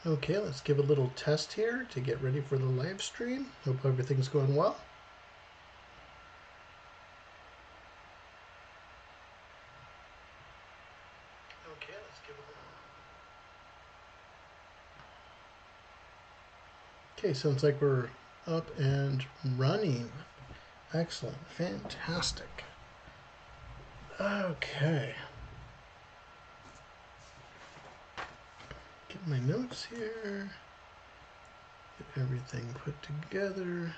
Okay, let's give a little test here to get ready for the live stream. Hope everything's going well. Okay, let's give a little. Okay, sounds like we're up and running. Excellent, fantastic. Okay. Get my notes here. Get everything put together.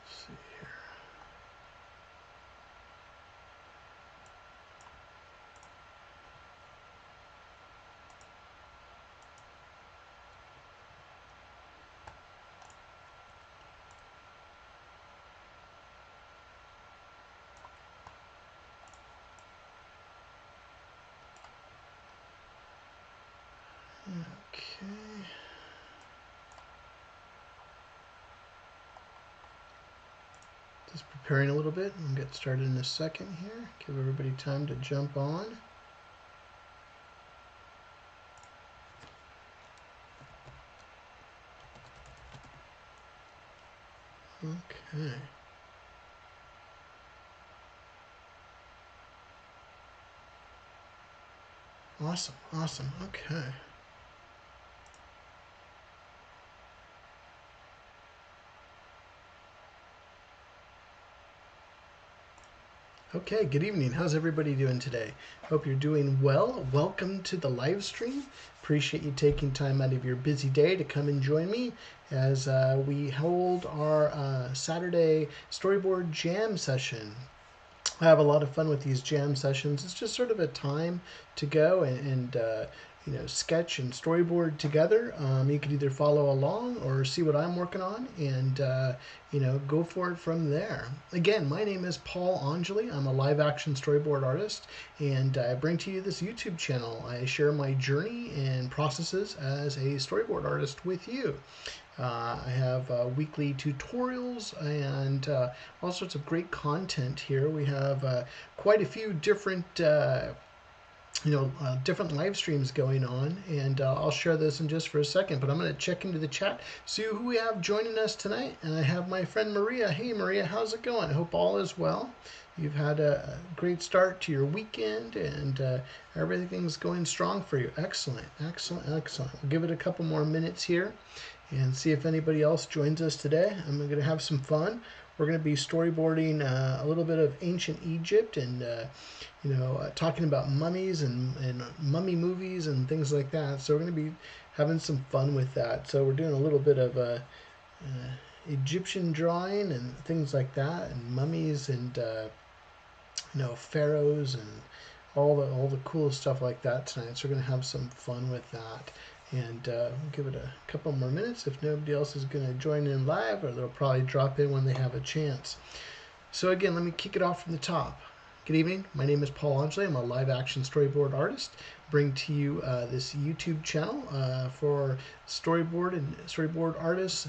Let's see here. Okay. Just preparing a little bit. We'll get started in a second here. Give everybody time to jump on. Okay. Awesome, awesome. Okay. Okay, good evening. How's everybody doing today? Hope you're doing well. Welcome to the live stream. Appreciate you taking time out of your busy day to come and join me as we hold our Saturday Storyboard Jam Session. I have a lot of fun with these jam sessions. It's just sort of a time to go and sketch and storyboard together. You could either follow along or see what I'm working on and go for it from there. Again, my name is Paul Angeli. I'm a live action storyboard artist, and I bring to you this YouTube channel. I share my journey and processes as a storyboard artist with you. I have weekly tutorials and all sorts of great content here. We have quite a few different different live streams going on, and I'll share this in just for a second, but I'm going to check into the chat, see who we have joining us tonight, and I have my friend Maria. Hey Maria, how's it going? I hope all is well. You've had a great start to your weekend, and everything's going strong for you. Excellent, excellent, excellent. We'll give it a couple more minutes here and see if anybody else joins us today. I'm going to have some fun. We're going to be storyboarding a little bit of ancient Egypt and talking about mummies and mummy movies and things like that. So we're going to be having some fun with that. So we're doing a little bit of Egyptian drawing and things like that, and mummies and pharaohs and all the cool stuff like that tonight. So we're going to have some fun with that. And we'll give it a couple more minutes. If nobody else is going to join in live, or they'll probably drop in when they have a chance. So again, let me kick it off from the top. Good evening. My name is Paul Angeli. I'm a live action storyboard artist. Bring to you this YouTube channel for storyboard and storyboard artists,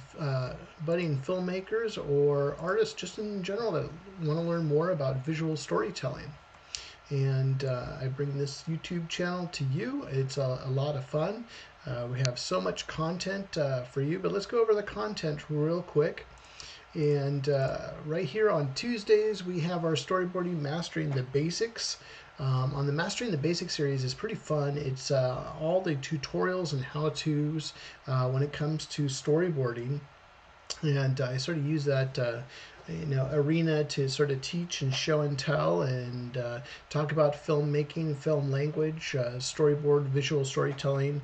budding filmmakers, or artists just in general that want to learn more about visual storytelling. And I bring this YouTube channel to you. It's a lot of fun. We have so much content for you, but let's go over the content real quick. And right here on Tuesdays, we have our storyboarding Mastering the Basics. On the Mastering the Basics series is pretty fun. It's all the tutorials and how-tos when it comes to storyboarding. And I sort of use that arena to sort of teach and show and tell and talk about filmmaking, film language, storyboard, visual storytelling,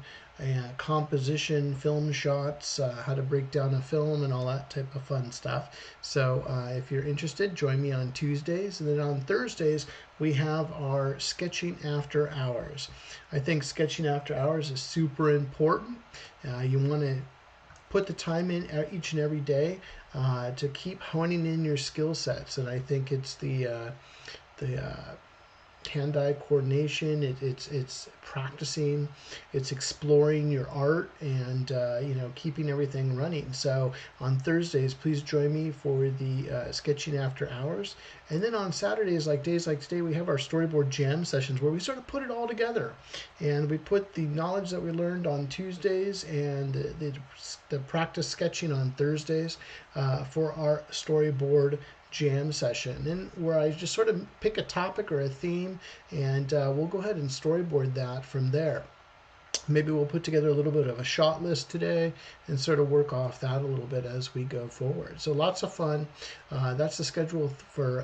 composition, film shots, how to break down a film, and all that type of fun stuff. So if you're interested, join me on Tuesdays. And then on Thursdays, we have our Sketching After Hours. I think Sketching After Hours is super important. You want to put the time in each and every day to keep honing in your skill sets. And I think it's the hand-eye coordination. It's practicing, it's exploring your art, and keeping everything running. So on Thursdays, please join me for the sketching after hours, and then on Saturdays, like days like today, we have our storyboard jam sessions where we sort of put it all together, and we put the knowledge that we learned on Tuesdays and the practice sketching on Thursdays for our storyboard jam session, and where I just sort of pick a topic or a theme, and we'll go ahead and storyboard that from there. Maybe we'll put together a little bit of a shot list today and sort of work off that a little bit as we go forward. So lots of fun. That's the schedule for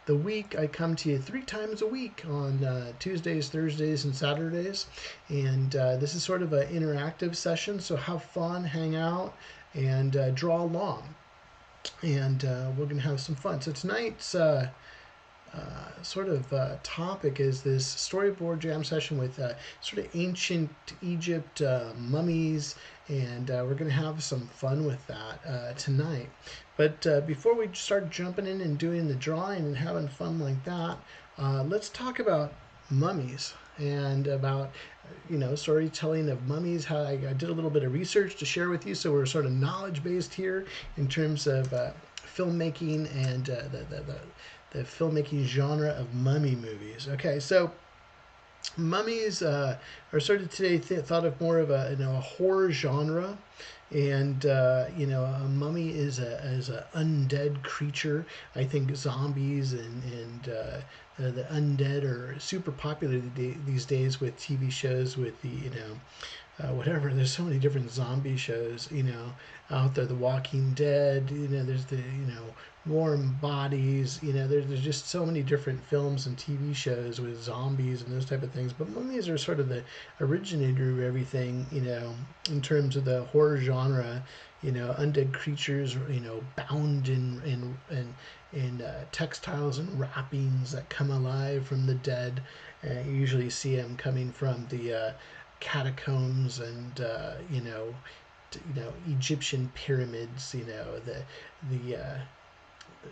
the week. I come to you 3 times a week on Tuesdays, Thursdays, and Saturdays. And this is sort of an interactive session, so have fun, hang out, and draw along. And we're going to have some fun. So tonight's topic is this storyboard jam session with sort of ancient Egypt mummies, and we're going to have some fun with that tonight. But before we start jumping in and doing the drawing and having fun like that, let's talk about mummies and about storytelling of mummies. How I did a little bit of research to share with you, so we're sort of knowledge based here in terms of filmmaking and the filmmaking genre of mummy movies. Okay, so mummies are sort of today thought of more of a horror genre, and a mummy is a undead creature. I think zombies and the undead are super popular these days with TV shows, with the whatever. There's so many different zombie shows, out there. The Walking Dead, there's the, Warm Bodies, there's just so many different films and TV shows with zombies and those type of things. But mummies are sort of the originator of everything, in terms of the horror genre. Undead creatures, bound in textiles and wrappings that come alive from the dead. You usually see them coming from the catacombs and Egyptian pyramids. The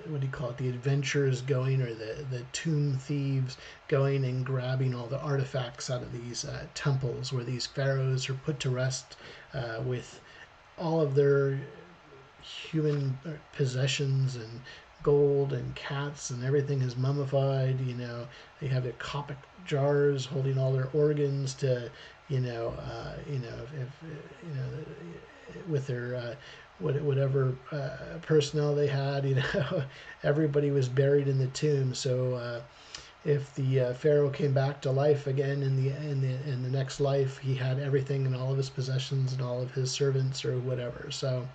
what do you call it? The adventurers going, or the tomb thieves going and grabbing all the artifacts out of these temples where these pharaohs are put to rest with all of their human possessions and gold and cats, and everything is mummified. They have their Coptic jars holding all their organs to, with their whatever personnel they had. Everybody was buried in the tomb. So if the pharaoh came back to life again in the next life, he had everything and all of his possessions and all of his servants or whatever. So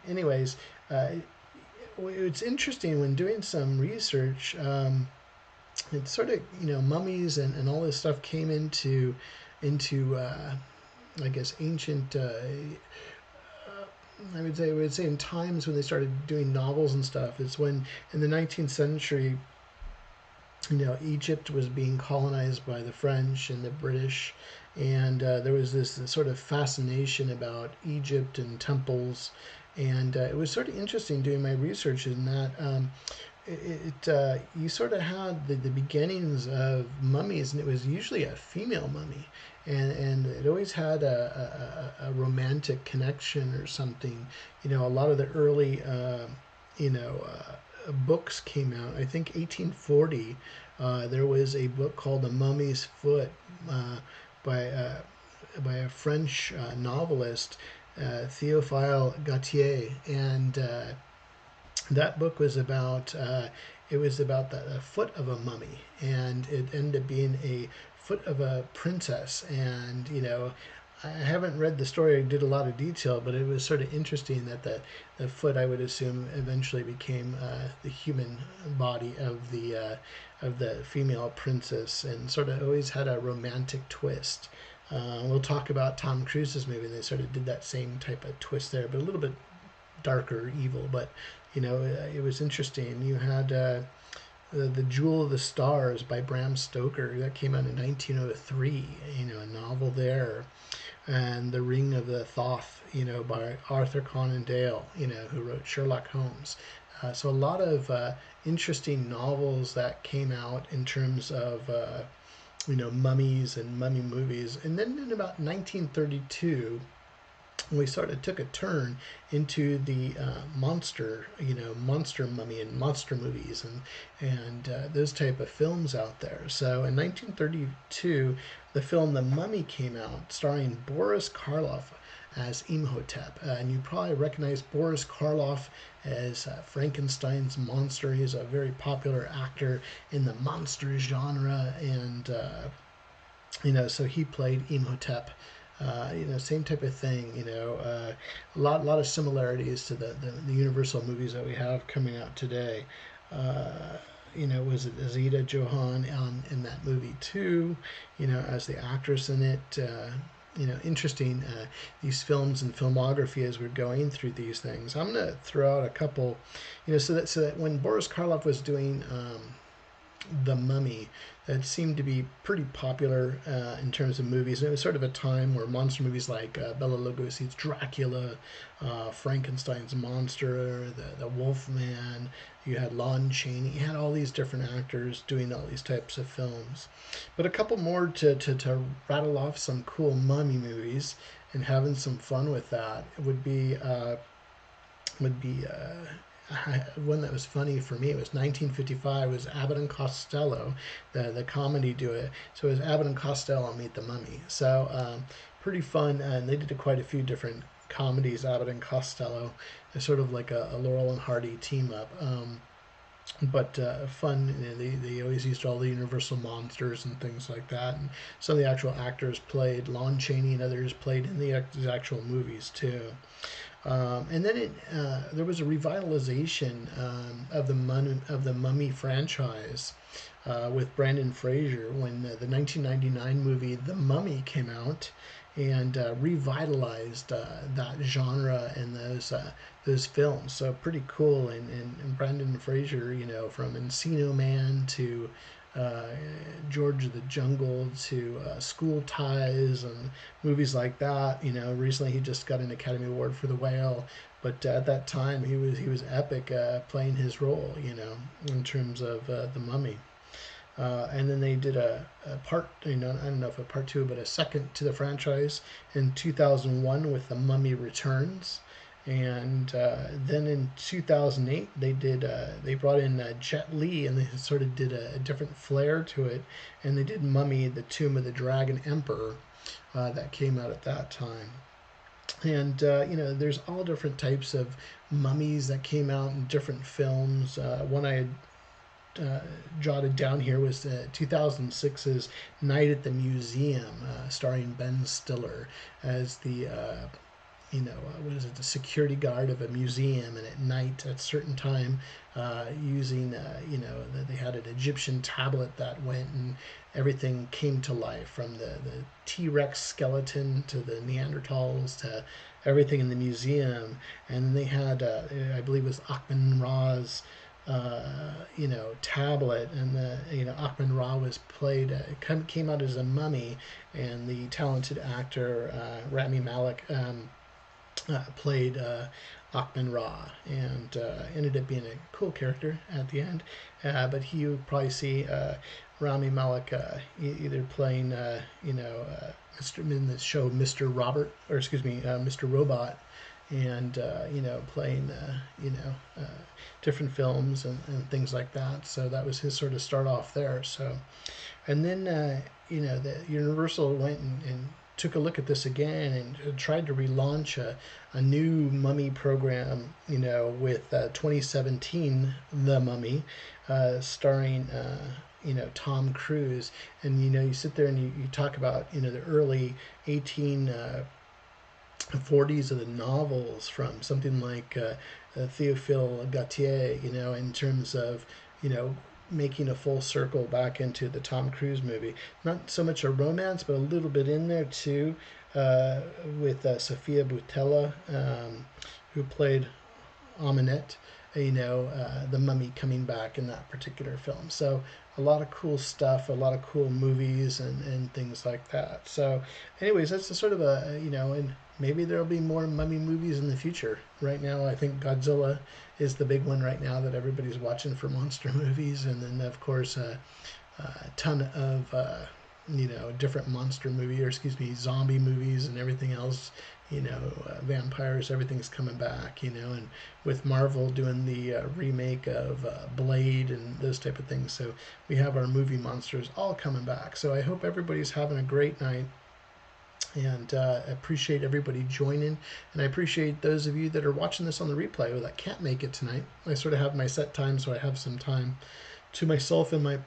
anyways, it's interesting when doing some research. It's sort of, mummies and all this stuff came into I guess ancient. I would say in times when they started doing novels and stuff. It's when in the 19th century, Egypt was being colonized by the French and the British, and there was this sort of fascination about Egypt and temples, and it was sort of interesting doing my research in that. You sort of had the beginnings of mummies, and it was usually a female mummy, and it always had a romantic connection or something. A lot of the early books came out. I think 1840, there was a book called The Mummy's Foot by a French novelist, Théophile Gautier, and that book was about the foot of a mummy, and it ended up being a foot of a princess. And I haven't read the story. I did a lot of detail, but it was sort of interesting that the foot, I would assume, eventually became the human body of the female princess, and sort of always had a romantic twist. We'll talk about Tom Cruise's movie. They sort of did that same type of twist there, but a little bit darker, evil. But it was interesting. You had the Jewel of the Stars by Bram Stoker, that came out in 1903. A novel there, and The Ring of the Thoth, by Arthur Conan Doyle, who wrote Sherlock Holmes. So a lot of interesting novels that came out in terms of mummies and mummy movies. And then in about 1932, we sort of took a turn into the monster mummy and monster movies and those type of films out there. So in 1932, the film The Mummy came out, starring Boris Karloff as Imhotep. And you probably recognize Boris Karloff as Frankenstein's monster. He's a very popular actor in the monster genre, and so he played Imhotep. Same type of thing. A lot of similarities to the Universal movies that we have coming out today. Was it Azita Johan in that movie too? As the actress in it. Interesting, these films and filmography as we're going through these things. I'm going to throw out a couple, so that when Boris Karloff was doing The Mummy, that seemed to be pretty popular in terms of movies. And it was sort of a time where monster movies like Bela Lugosi's Dracula, Frankenstein's monster, the Wolfman, you had Lon Chaney, you had all these different actors doing all these types of films. But a couple more to rattle off some cool mummy movies and having some fun with that would be one that was funny for me. It was 1955. It was Abbott and Costello, the comedy duo. So it was Abbott and Costello Meet the Mummy. So pretty fun, and they did quite a few different comedies. Abbott and Costello, they're sort of like a Laurel and Hardy team up. But fun. They always used all the Universal monsters and things like that. And some of the actual actors played. Lon Chaney and others played in the actual movies too. And then there was a revitalization of the Mummy franchise with Brendan Fraser when the 1999 movie The Mummy came out and revitalized that genre and those films. So pretty cool. And Brendan Fraser, from Encino Man to George of the Jungle to School Ties and movies like that. Recently he just got an Academy Award for The Whale, but at that time he was epic playing his role, in terms of The Mummy. And then they did a part, I don't know if a part two, but a second to the franchise in 2001 with The Mummy Returns. And then in 2008, they brought in Jet Li, and they sort of did a different flair to it. And they did Mummy, the Tomb of the Dragon Emperor, that came out at that time. And there's all different types of mummies that came out in different films. One I had jotted down here was 2006's Night at the Museum, starring Ben Stiller as the the security guard of a museum, and at night at a certain time using they had an Egyptian tablet that went and everything came to life, from the T-Rex skeleton to the Neanderthals to everything in the museum. And they had I believe it was Akhman Ra's tablet, and Akhman Ra was played, came out as a mummy, and the talented actor Rami Malek played Akhman Ra, and ended up being a cool character at the end. But you would probably see Rami Malek either playing, Mr. in the show Mr. Robot, and playing different films and things like that. So that was his sort of start off there. So, and then the Universal went and took a look at this again and tried to relaunch a new Mummy program, with 2017 The Mummy, starring Tom Cruise. And you sit there and you talk about the early 1840s of the novels from something like Théophile Gautier, in terms of making a full circle back into the Tom Cruise movie. Not so much a romance, but a little bit in there too, with Sophia Boutella, who played Aminette. the mummy coming back in that particular film. So a lot of cool stuff, a lot of cool movies and things like that. So anyways, that's a sort of and maybe there'll be more mummy movies in the future. Right now, I think Godzilla is the big one right now that everybody's watching for monster movies. And then, of course, a ton of different monster movie, or excuse me, zombie movies and everything else. Vampires, everything's coming back. And with Marvel doing the remake of Blade and those type of things, so we have our movie monsters all coming back. So I hope everybody's having a great night. And appreciate everybody joining, and I appreciate those of you that are watching this on the replay or that can't make it tonight. I sort of have my set time, so I have some time to myself in my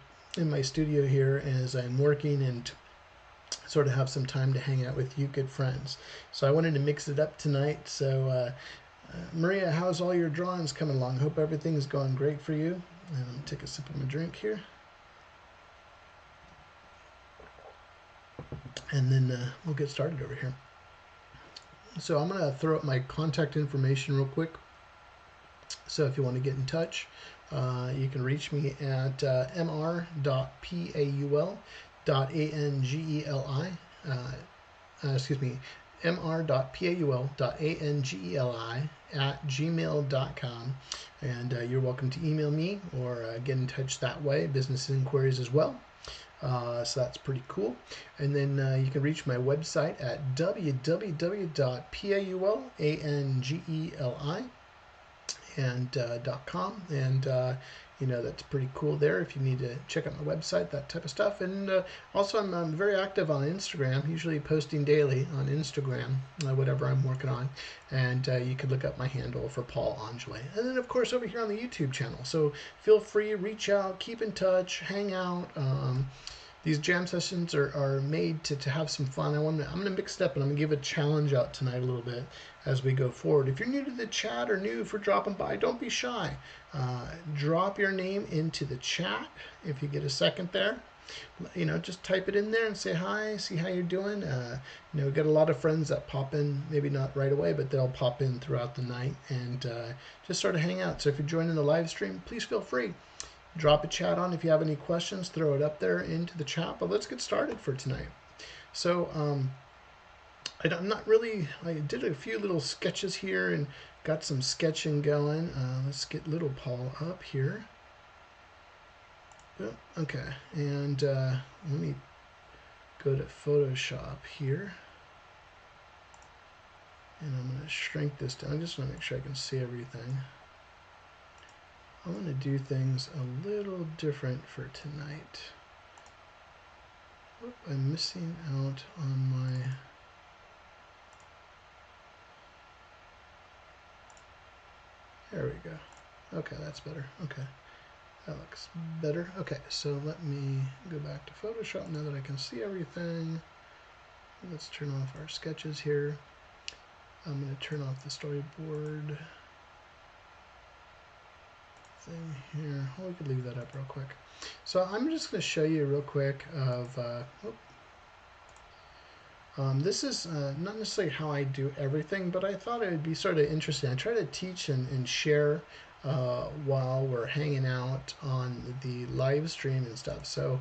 studio here as I'm working, and sort of have some time to hang out with you good friends. So I wanted to mix it up tonight. So Maria, how's all your drawings coming along? Hope everything's going great for you. And I'm gonna take a sip of my drink here. And then we'll get started over here. So I'm going to throw up my contact information real quick. So if you want to get in touch, you can reach me at mr.paul.angeli, mr.paul.angeli@gmail.com. And you're welcome to email me or get in touch that way, business inquiries as well. So that's pretty cool. And then you can reach my website at www.paulangeli.com. And that's pretty cool there if you need to check out my website, that type of stuff. And also I'm very active on Instagram, usually posting daily on Instagram, whatever I'm working on. And you can look up my handle for Paul Angeli. And then of course over here on the YouTube channel. So feel free, reach out, keep in touch, hang out. These jam sessions are made to have some fun. I'm going to mix it up, and I'm going to give a challenge out tonight a little bit as we go forward. If you're new to the chat or new for dropping by, don't be shy. Drop your name into the chat if you get a second there. Just type it in there and say hi, see how you're doing. We've got a lot of friends that pop in, maybe not right away, but they'll pop in throughout the night and just sort of hang out. So if you're joining the live stream, please feel free. Drop a chat on. If you have any questions, throw it up there into the chat. But let's get started for tonight. So I'm not really, I did a few little sketches here and got some sketching going. Let's get little Paul up here. Oh, okay, and let me go to Photoshop here. And I'm going to shrink this down. I just want to make sure I can see everything. I want to do things a little different for tonight. Oop, I'm missing out on my... There we go. Okay, that's better. Okay, that looks better. Okay, so let me go back to Photoshop now that I can see everything. Let's turn off our sketches here. I'm going to turn off the storyboard thing here. Oh, we could leave that up real quick. So I'm just going to show you real quick of this is not necessarily how I do everything, but I thought it would be sort of interesting. I try to teach and share while we're hanging out on the live stream and stuff. So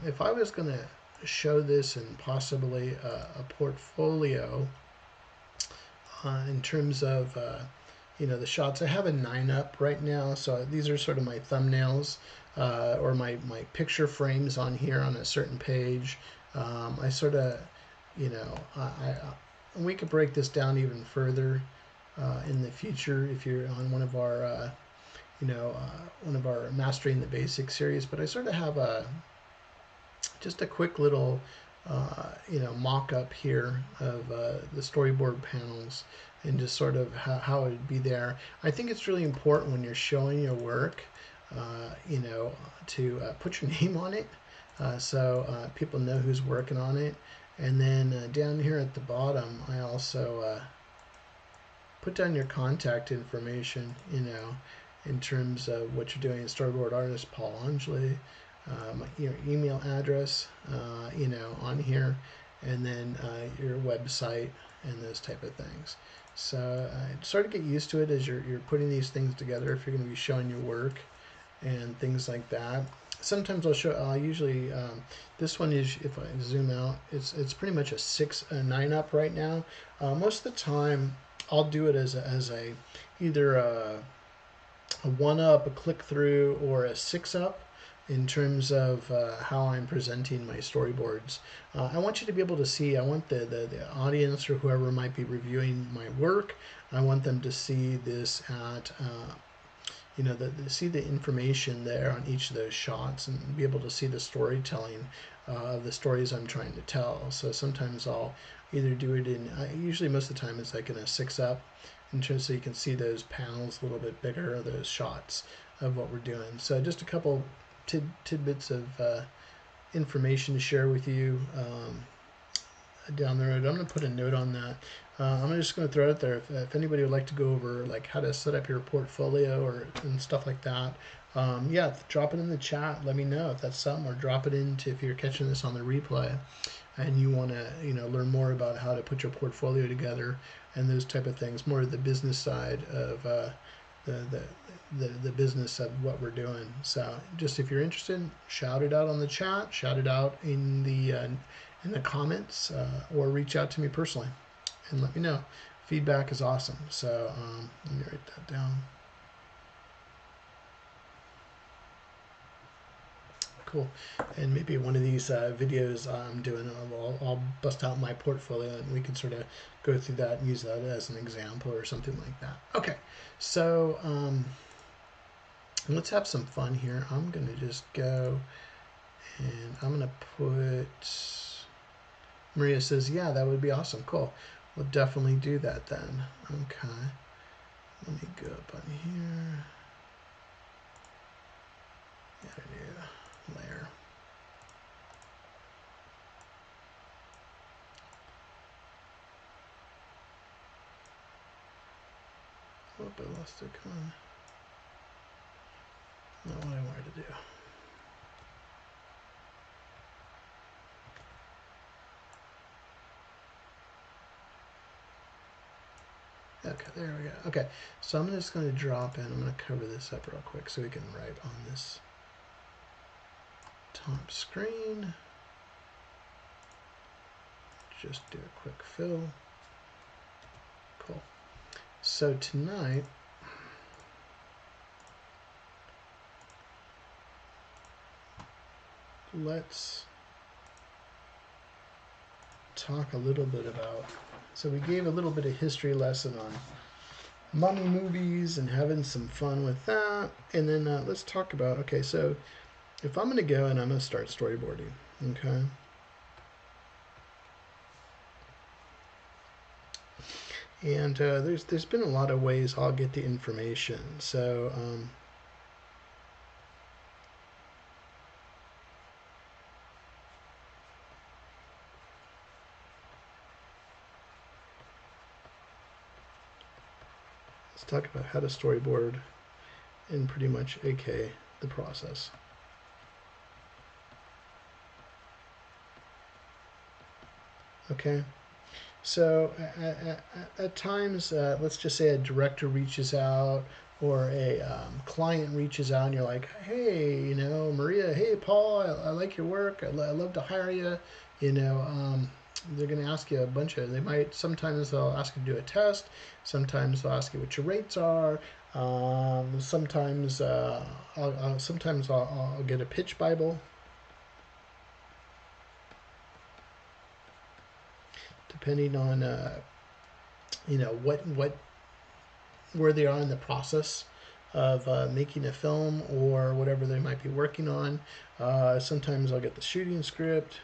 if I was going to show this in possibly a portfolio in terms of the shots, I have a 9-up right now, so these are sort of my thumbnails or my picture frames on here on a certain page. I sort of, we could break this down even further in the future if you're on one of our, one of our Mastering the Basics series. But I sort of have just a quick little, mock-up here of the storyboard panels and just sort of how it would be there. I think it's really important when you're showing your work, to put your name on it so people know who's working on it. And then down here at the bottom, I also put down your contact information, in terms of what you're doing. Storyboard artist Paul Angeli, your email address, on here. and then your website and those type of things. So sort of get used to it as you're putting these things together if you're going to be showing your work and things like that. Sometimes I'll usually this one is, if I zoom out, it's pretty much a 9 up right now. Most of the time I'll do it as a either a 1 up, a click through, or a 6 up in terms of how I'm presenting my storyboards. I want you to be able to see, I want the audience or whoever might be reviewing my work, I want them to see this at, see the information there on each of those shots and be able to see the storytelling of the stories I'm trying to tell. So sometimes I'll either do it in, usually most of the time it's like in a 6 up, in terms so you can see those panels a little bit bigger, those shots of what we're doing. So just a couple tidbits of information to share with you down the road. I'm going to put a note on that. I'm just going to throw it there. If anybody would like to go over like how to set up your portfolio and stuff like that, yeah, drop it in the chat. Let me know if that's something, or drop it into, if you're catching this on the replay and you want to learn more about how to put your portfolio together and those type of things, more of the business side of the business of what we're doing. So just if you're interested, shout it out on the chat, shout it out in the comments, or reach out to me personally and let me know. Feedback is awesome. So let me write that down. Cool. And maybe one of these videos I'm doing, I'll bust out my portfolio and we can sort of go through that and use that as an example or something like that. Okay, so let's have some fun here. I'm going to just go and I'm going to put, Maria says, yeah, that would be awesome. Cool. We'll definitely do that then. Okay. Let me go up on here. Layer. Oh, I lost it. Come on. Not what I wanted to do. Okay, there we go. Okay, so I'm just going to drop in. I'm going to cover this up real quick so we can write on this top screen. Just do a quick fill. Cool. So tonight, let's talk a little bit about, so we gave a little bit of history lesson on mummy movies and having some fun with that. And then let's talk about, okay, so if I'm going to go and I'm going to start storyboarding, okay? And there's been a lot of ways I'll get the information. So let's talk about how to storyboard and pretty much AK the process. Okay, so at times, let's just say a director reaches out or a client reaches out and you're like, hey, Maria, hey, Paul, I like your work. I'd love to hire you. They're going to ask you a bunch of, sometimes they'll ask you to do a test. Sometimes they'll ask you what your rates are. Sometimes I'll get a pitch Bible. Depending on where they are in the process of making a film or whatever they might be working on. Sometimes I'll get the shooting script.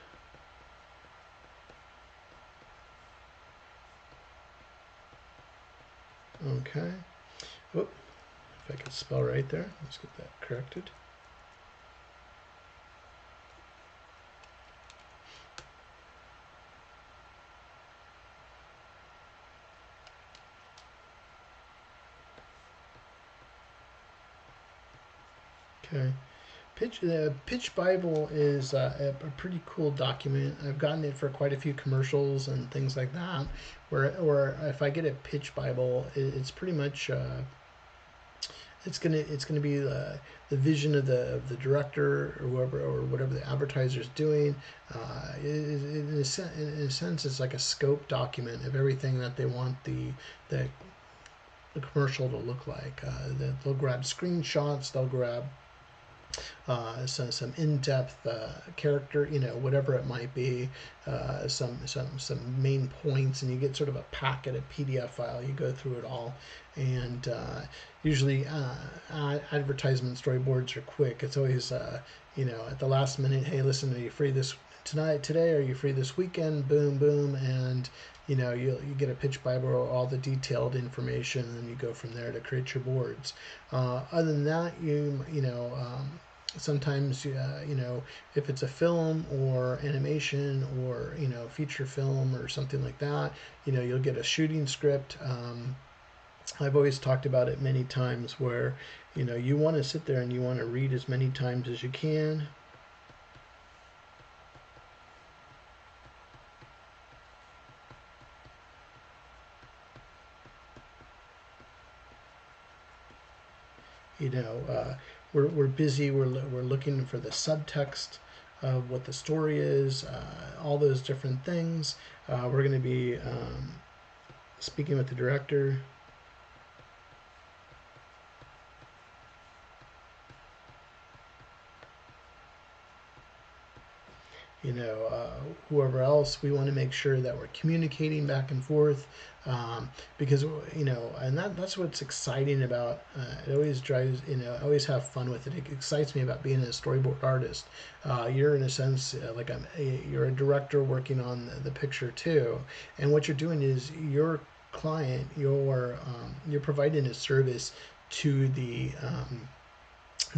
Okay. Whoop. If I could spell right there, let's get that corrected. Okay, Pitch Bible is a pretty cool document. I've gotten it for quite a few commercials and things like that. Where if I get a Pitch Bible, it's pretty much it's gonna be the vision of the director or whoever or whatever the advertiser is doing. In a sense, it's like a scope document of everything that they want the commercial to look like. They'll grab screenshots. They'll grab some in-depth character, whatever it might be, some main points, and you get sort of a packet, a PDF file. You go through it all, and usually advertisement storyboards are quick. It's always at the last minute. Hey, listen, are you free today? Are you free this weekend? Boom, boom, and you get a pitch Bible, all the detailed information, and then you go from there to create your boards. Other than that, sometimes if it's a film or animation or feature film or something like that, you'll get a shooting script. I've always talked about it many times where you want to sit there and you want to read as many times as you can. We're busy. We're looking for the subtext of what the story is, all those different things. We're going to be speaking with the director. Whoever else, we want to make sure that we're communicating back and forth, because and that's what's exciting about it. Always drives, I always have fun with it. It excites me about being a storyboard artist. You're in a sense you're a director working on the picture too, and what you're doing is your client, you're providing a service to the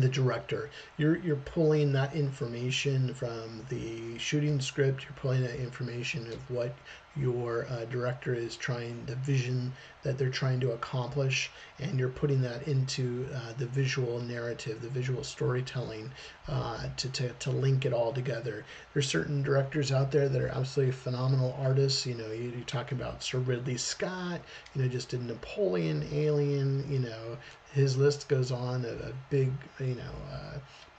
director. You're pulling that information from the shooting script. You're pulling that information of what your director is the vision that they're trying to accomplish, and you're putting that into the visual narrative, the visual storytelling, to link it all together. There's certain directors out there that are absolutely phenomenal artists. You're talking about Sir Ridley Scott. Just did Napoleon, Alien. His list goes on. A big,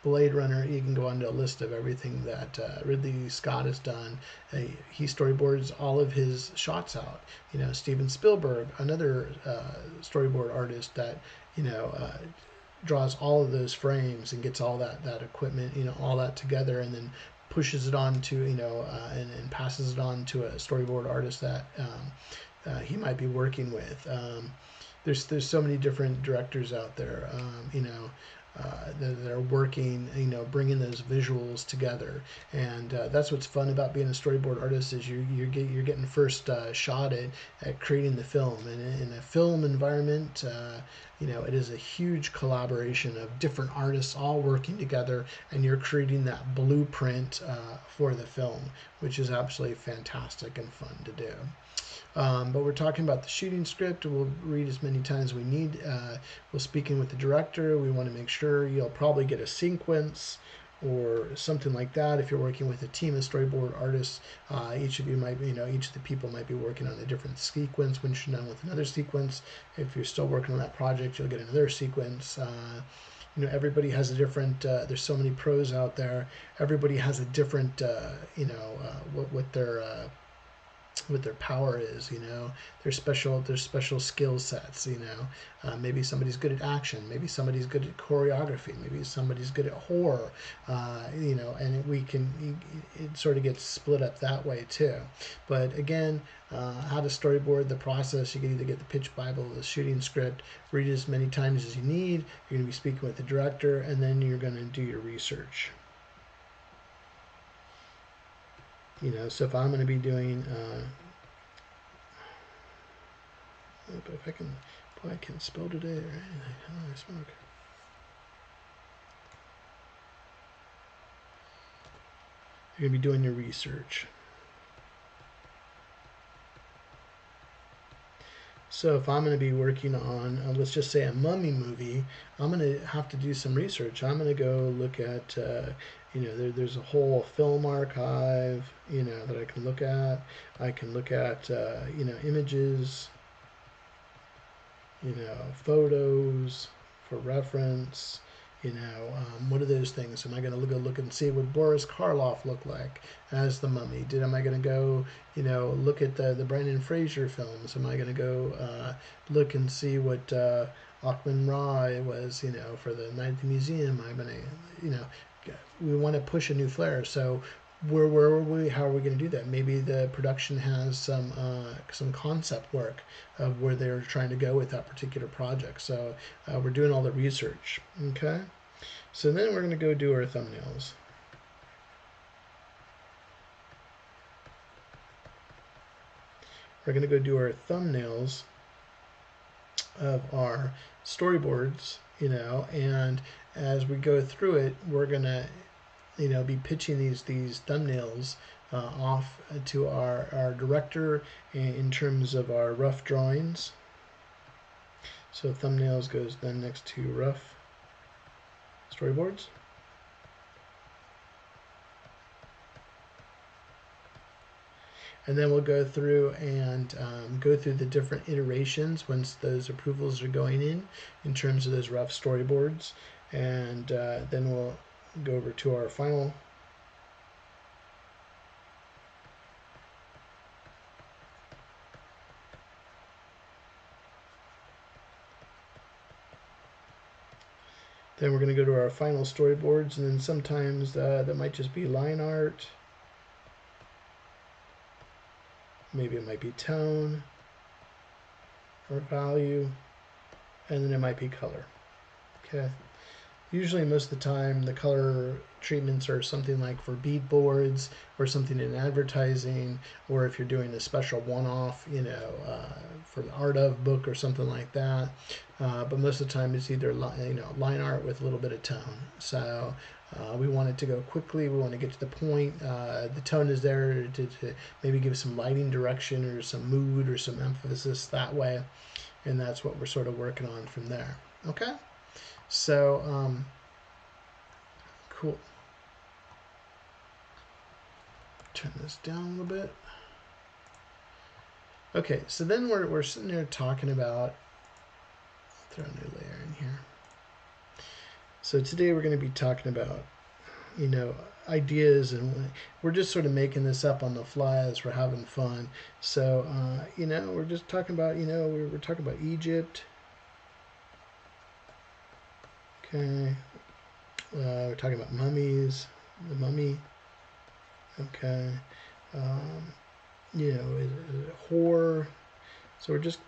Blade Runner. You can go on to a list of everything that Ridley Scott has done. He storyboards all of his shots out. Steven Spielberg, another storyboard artist that draws all of those frames and gets all that equipment, all that together, and then pushes it on to and passes it on to a storyboard artist that he might be working with. There's so many different directors out there, that are working, bringing those visuals together, and that's what's fun about being a storyboard artist is you're getting first shot at creating the film, and in a film environment, it is a huge collaboration of different artists all working together, and you're creating that blueprint for the film, which is absolutely fantastic and fun to do. But we're talking about the shooting script. We'll read as many times as we need. We'll speak in with the director. We want to make sure you'll probably get a sequence or something like that. If you're working with a team of storyboard artists, each of you might, each of the people might be working on a different sequence when you're done with another sequence. If you're still working on that project, you'll get another sequence. Everybody has a different, there's so many pros out there. Everybody has a different, what their power is. There's special skill sets. Maybe somebody's good at action, maybe somebody's good at choreography, maybe somebody's good at horror, and it sort of gets split up that way too. But again, how to storyboard, the process: you can either get the pitch Bible, the shooting script, read it as many times as you need. You're going to be speaking with the director, and then you're going to do your research. So if I'm going to be doing, if I can spell today, right? Holy smoke. You're going to be doing your research. So if I'm going to be working on, let's just say a mummy movie, I'm going to have to do some research. I'm going to go look at, there's a whole film archive, that I can look at. I can look at, images, photos for reference. What are those things? Am I going to go look and see what Boris Karloff looked like as the mummy? Am I going to go, look at the Brendan Fraser films? Am I going to go look and see what Achman Rai was, for the Night at the Museum? I'm going to, we want to push a new flair. So where are we? How are we going to do that? Maybe the production has some concept work of where they're trying to go with that particular project. So we're doing all the research. Okay. So then we're going to go do our thumbnails. We're going to go do our thumbnails of our storyboards, and as we go through it, we're going to be pitching these thumbnails off to our director in terms of our rough drawings. So thumbnails goes then next to rough storyboards. And then we'll go through and go through the different iterations once those approvals are going in terms of those rough storyboards. And then we'll go over to our final Then we're going to go to our final storyboards, and then sometimes that might just be line art. Maybe it might be tone or value, and then it might be color. Okay. Usually most of the time the color treatments are something like for bead boards or something in advertising, or if you're doing a special one-off, for the art of book or something like that. But most of the time it's either line art with a little bit of tone. So we want it to go quickly. We want to get to the point. The tone is there to maybe give some lighting direction or some mood or some emphasis that way. And that's what we're sort of working on from there. Okay? So, cool. Turn this down a little bit. Okay, so then we're sitting there talking about, throw a new layer in here. So today we're going to be talking about, ideas, and we're just sort of making this up on the fly as we're having fun. So, we're just talking about, we're talking about Egypt. Okay. We're talking about mummies, the mummy. Okay. Horror. So we're just,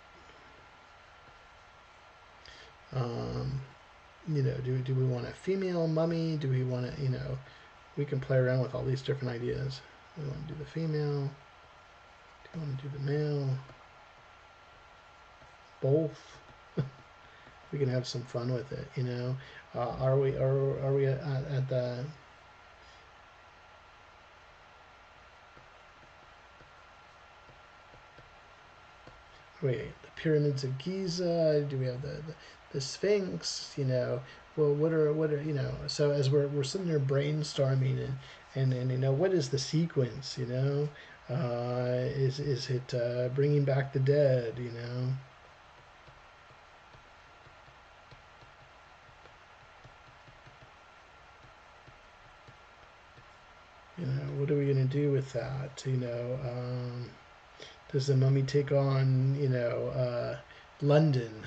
do we want a female mummy? Do we want to, we can play around with all these different ideas. We want to do the female. Do we want to do the male? Both. We can have some fun with it, Are we at the the pyramids of Giza? Do we have the Sphinx? Well, what are So as we're sitting there brainstorming and what is the sequence? Is it bringing back the dead? What are we going to do with that? Does the mummy take on, London,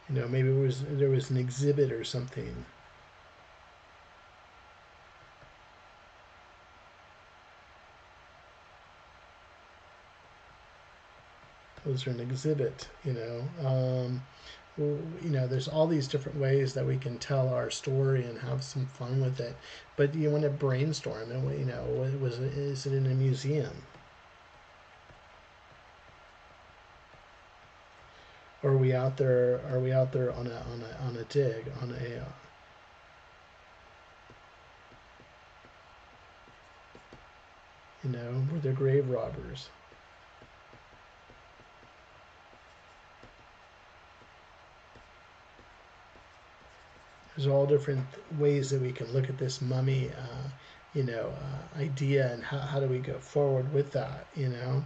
maybe there was an exhibit or something. Was there an exhibit? There's all these different ways that we can tell our story and have some fun with it. But you want to brainstorm, and is it in a museum? Or are we out there? Are we out there on a dig on a you know, where they're grave robbers? There's all different ways that we can look at this mummy, you know, idea, and how do we go forward with that, you know?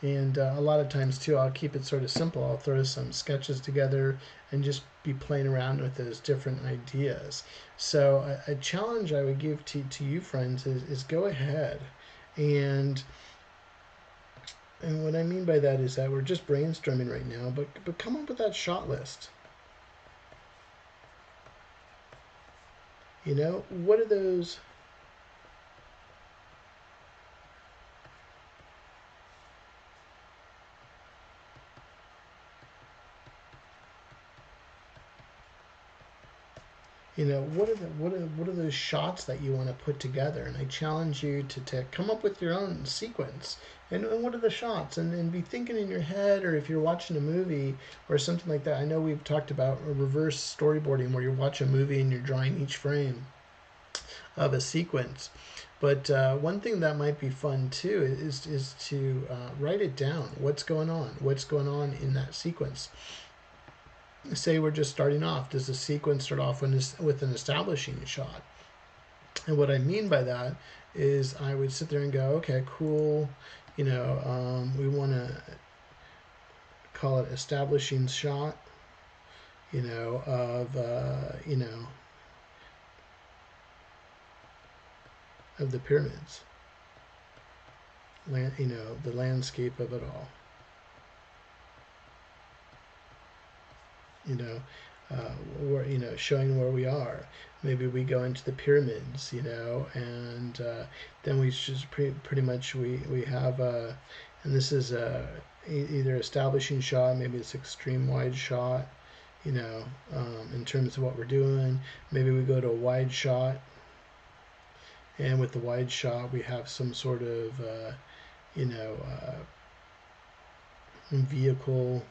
And a lot of times too, I'll keep it sort of simple. I'll throw some sketches together and just be playing around with those different ideas. So a challenge I would give to you friends is go ahead and what I mean by that is that we're just brainstorming right now, but come up with that shot list. You know, what are those? You know, what are those shots that you want to put together? And I challenge you to come up with your own sequence. And what are the shots? And be thinking in your head, or if you're watching a movie or something like that. I know we've talked about a reverse storyboarding where you watch a movie and you're drawing each frame of a sequence. But one thing that might be fun too is to write it down. What's going on? What's going on in that sequence? Say we're just starting off. Does the sequence start off with an establishing shot? And what I mean by that is I would sit there and go, okay, cool. You know, we want to call it establishing shot. You know, of you know, of the pyramids. You know, the landscape of it all. You know, or you know, showing where we are. Maybe we go into the pyramids, you know, and then we just pretty much we have and this is either establishing shot, maybe it's extreme wide shot, you know, in terms of what we're doing. Maybe we go to a wide shot, and with the wide shot we have some sort of you know, vehicle.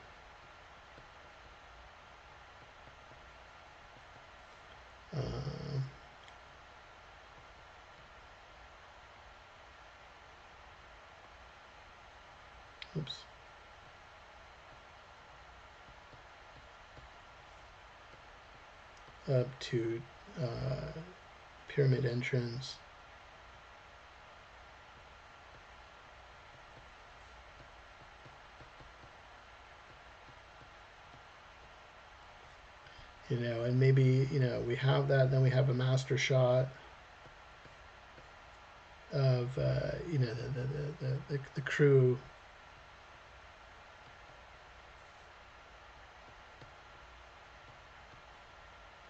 Oops. Up to pyramid entrance. You know, and maybe, you know, we have that, then we have a master shot of you know, the crew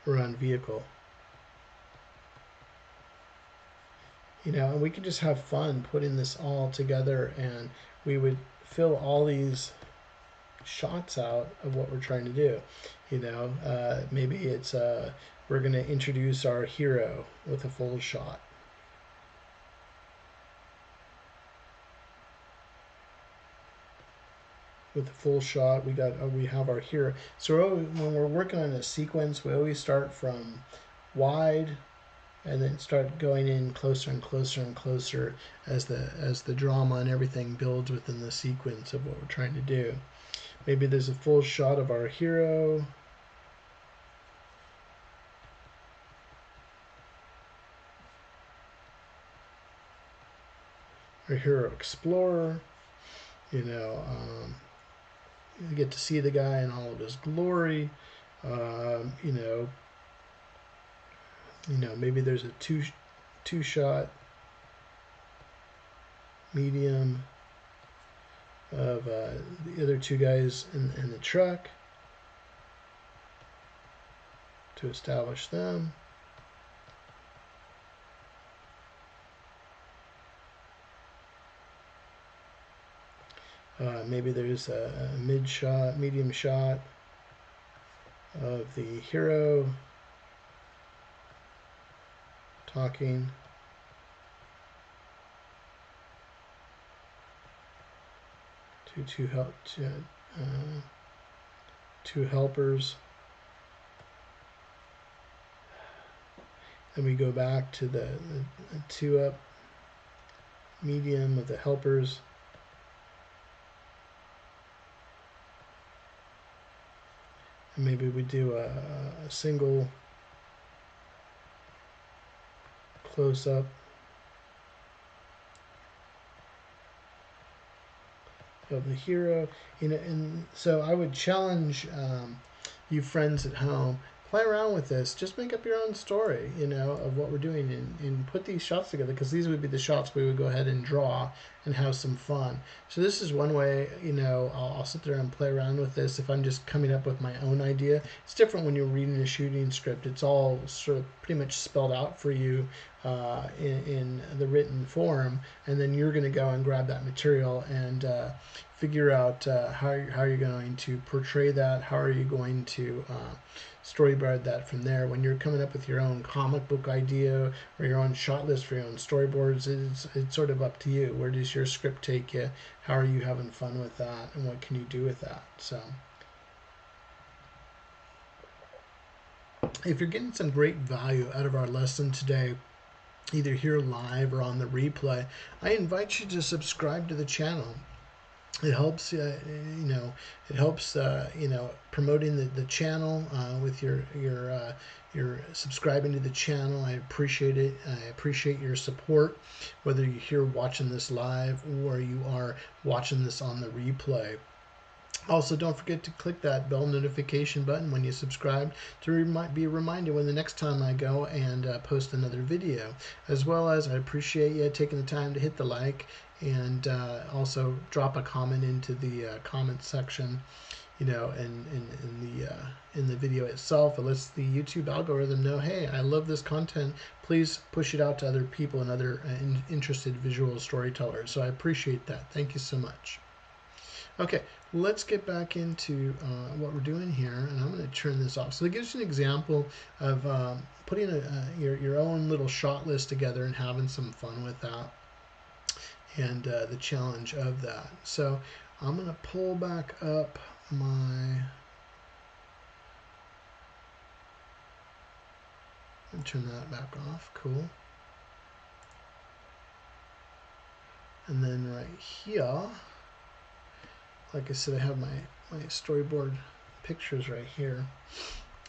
around vehicle. You know, and we could just have fun putting this all together, and we would fill all these shots out of what we're trying to do. You know, maybe it's we're going to introduce our hero with a full shot. With a full shot, we have our hero. So when we're working on a sequence, we always start from wide, and then start going in closer and closer and closer as the drama and everything builds within the sequence of what we're trying to do. Maybe there's a full shot of our hero. Our hero explorer. You know, you get to see the guy in all of his glory. You know, maybe there's a two shot medium of the other two guys in the truck to establish them. Maybe there's a medium shot of the hero talking to help to 2 helpers. And we go back to the 2 up medium of the helpers. And maybe we do a single close up of the hero. You know, and so I would challenge you friends at home, play around with this. Just make up your own story, you know, of what we're doing, and put these shots together, because these would be the shots we would go ahead and draw and have some fun. So this is one way, you know, I'll sit there and play around with this if I'm just coming up with my own idea. It's different when you're reading a shooting script. It's all sort of pretty much spelled out for you in the written form, and then you're going to go and grab that material and figure out how you're going to portray that, how are you going to storyboard that from there. When you're coming up with your own comic book idea or your own shot list for your own storyboards, it's sort of up to you. Where does your script take you? How are you having fun with that, and what can you do with that? So if you're getting some great value out of our lesson today, either here live or on the replay, I invite you to subscribe to the channel. It helps, you know, it helps, you know, promoting the channel with your subscribing to the channel. I appreciate it. I appreciate your support, whether you're here watching this live or you are watching this on the replay. Also, don't forget to click that bell notification button when you subscribe to be reminded when the next time I go and post another video. As well as, I appreciate you taking the time to hit the like and also drop a comment into the comment section, you know, in the video itself. It lets the YouTube algorithm know, hey, I love this content. Please push it out to other people and other interested visual storytellers. So I appreciate that. Thank you so much. Okay, let's get back into what we're doing here, and I'm going to turn this off. So it gives you an example of putting your own little shot list together and having some fun with that, and the challenge of that. So I'm going to pull back up my, and turn that back off. Cool. And then right here, like I said, I have my storyboard pictures right here,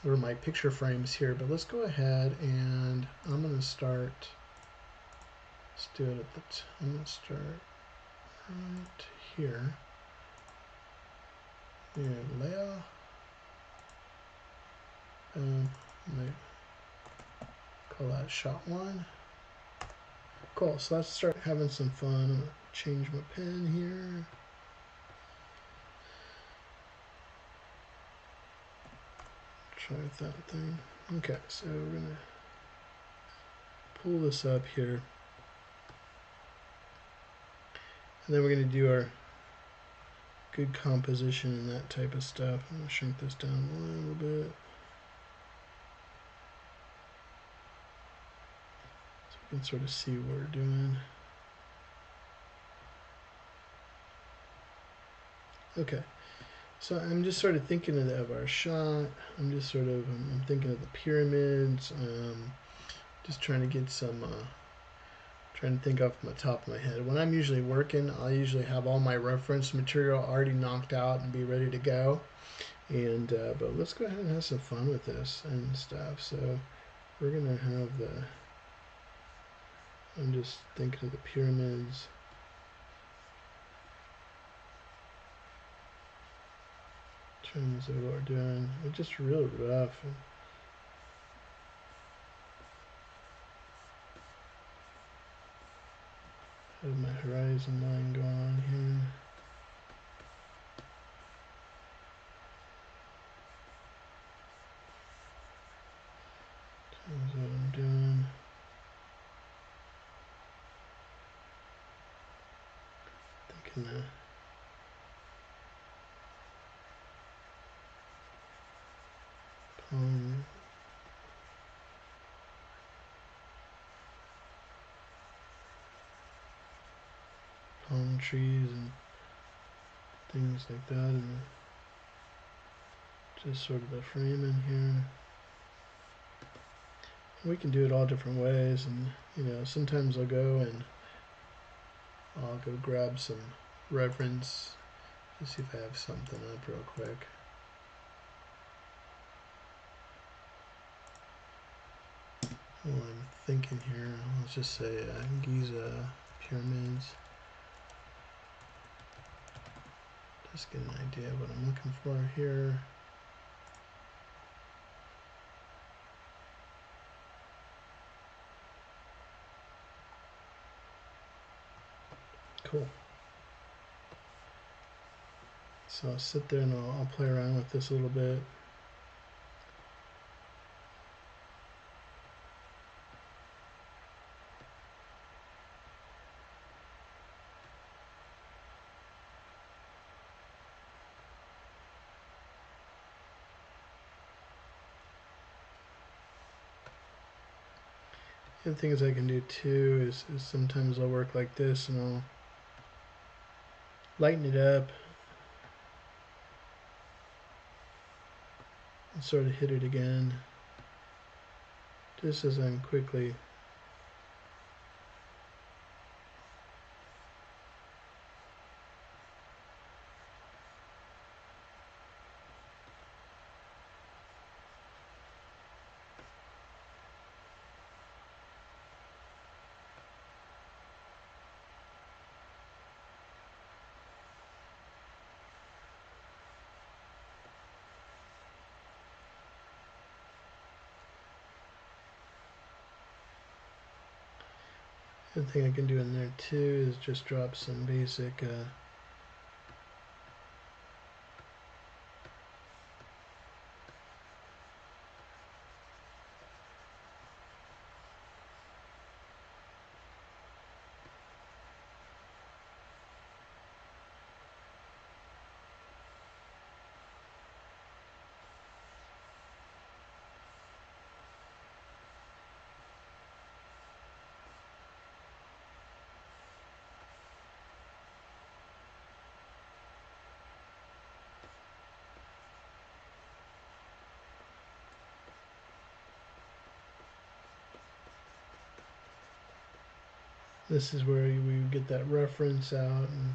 or my picture frames here, but let's go ahead and I'm going to start, let's do it at the I'm going to start right here, and layer, I'm going to call that shot 1. Cool, so let's start having some fun. I'm going to change my pen here. Try that thing. Okay, so we're going to pull this up here. And then we're going to do our good composition and that type of stuff. I'm going to shrink this down a little bit, so we can sort of see what we're doing. Okay, so I'm just sort of thinking of our shot. I'm just sort of, I'm thinking of the pyramids. Just trying to get some, trying to think off the top of my head. When I'm usually working, I'll usually have all my reference material already knocked out and be ready to go. And but let's go ahead and have some fun with this and stuff. So we're gonna have the, I'm just thinking of the pyramids. Trying to see what we're doing. It's just real rough. Have my horizon line going on here. That's what I'm doing. Thinking that palm trees and things like that. And just sort of the frame in here. We can do it all different ways, and you know, sometimes I'll go grab some reference. Just see if I have something up real quick. Well, I'm thinking here, let's just say Giza pyramids. Just get an idea of what I'm looking for here. Cool. So I'll sit there and I'll play around with this a little bit. The other things I can do too is sometimes I'll work like this and I'll lighten it up and sort of hit it again, just as I'm quickly The other thing I can do in there too is just drop some basic this is where we get that reference out. And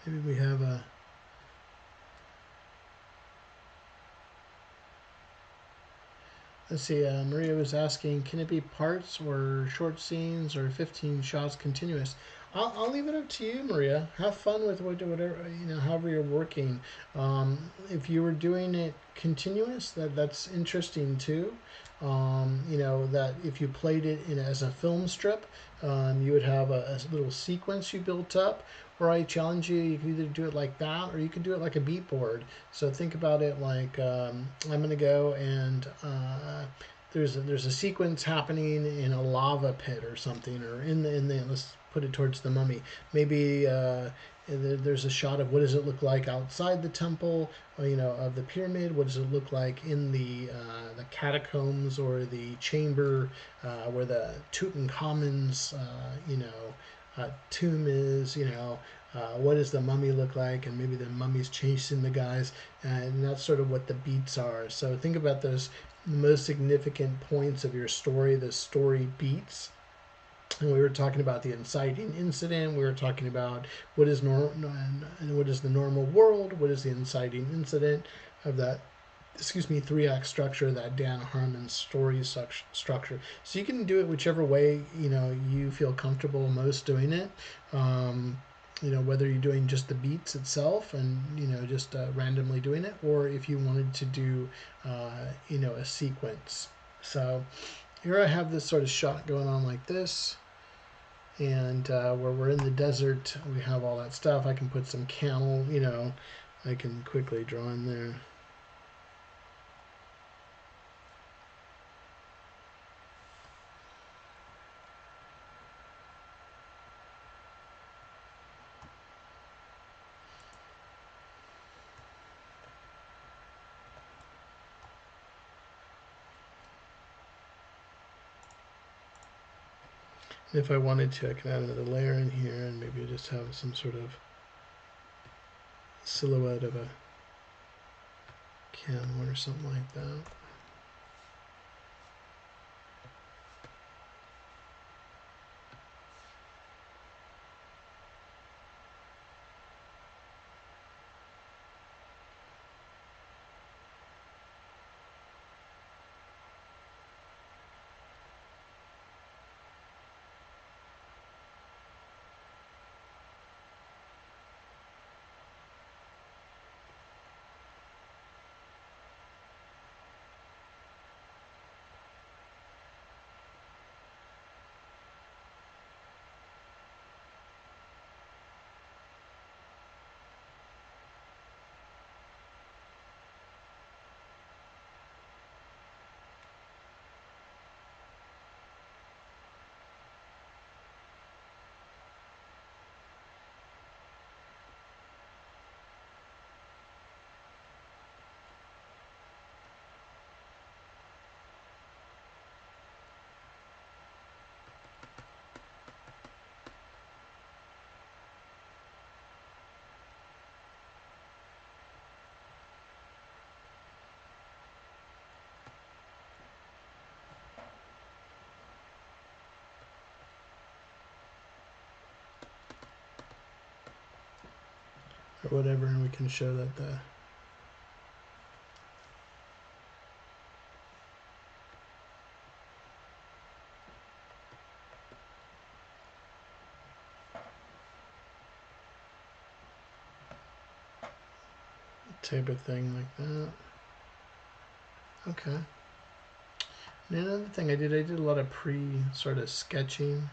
maybe we have a let's see, Maria was asking, can it be parts or short scenes or 15 shots continuous? I'll leave it up to you, Maria. Have fun with whatever, you know, however you're working. If you were doing it continuous, that's interesting too. You know, that if you played it as a film strip, you would have a little sequence you built up. Or I challenge you, you can either do it like that or you can do it like a beat board. So think about it like I'm going to go and there's a sequence happening in a lava pit or something, or in the let's put it towards the mummy. Maybe there's a shot of what does it look like outside the temple, or, you know, of the pyramid. What does it look like in the catacombs or the chamber where the Tutankhamun's tomb is, you know, what does the mummy look like, and maybe the mummy's chasing the guys, and that's sort of what the beats are. So think about those most significant points of your story, the story beats. And we were talking about the inciting incident. We were talking about what is what is the normal world, what is the inciting incident of that, 3-act structure, that Dan Harmon story structure. So you can do it whichever way, you know, you feel comfortable most doing it. whether you're doing just the beats itself and just randomly doing it, or if you wanted to do a sequence. So here I have this sort of shot going on like this, and where we're in the desert, we have all that stuff. I can put some camel, I can quickly draw in there. If I wanted to, I can add another layer in here and maybe just have some sort of silhouette of a camel or something like that. Or whatever, and we can show that the type of thing like that. Okay. And another thing I did a lot of sort of sketching.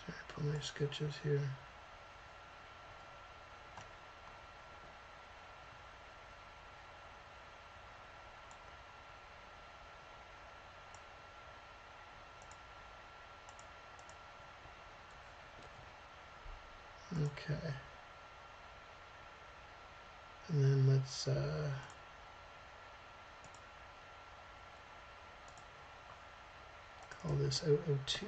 Sorry, put my sketches here. Okay. And then let's call this 002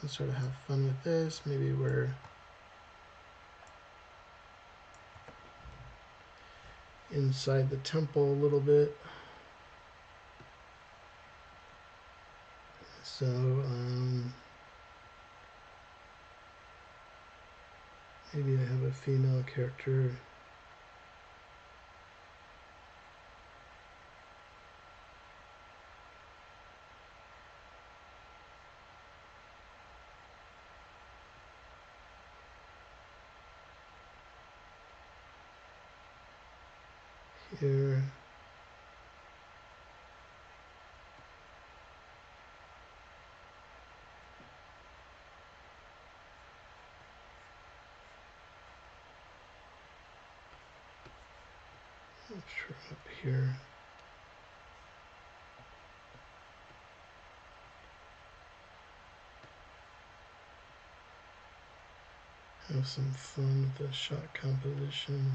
and sort of have fun with this. Maybe we're inside the temple a little bit. So maybe I have a female character. Here. Sure, up here. Have some fun with the shot composition.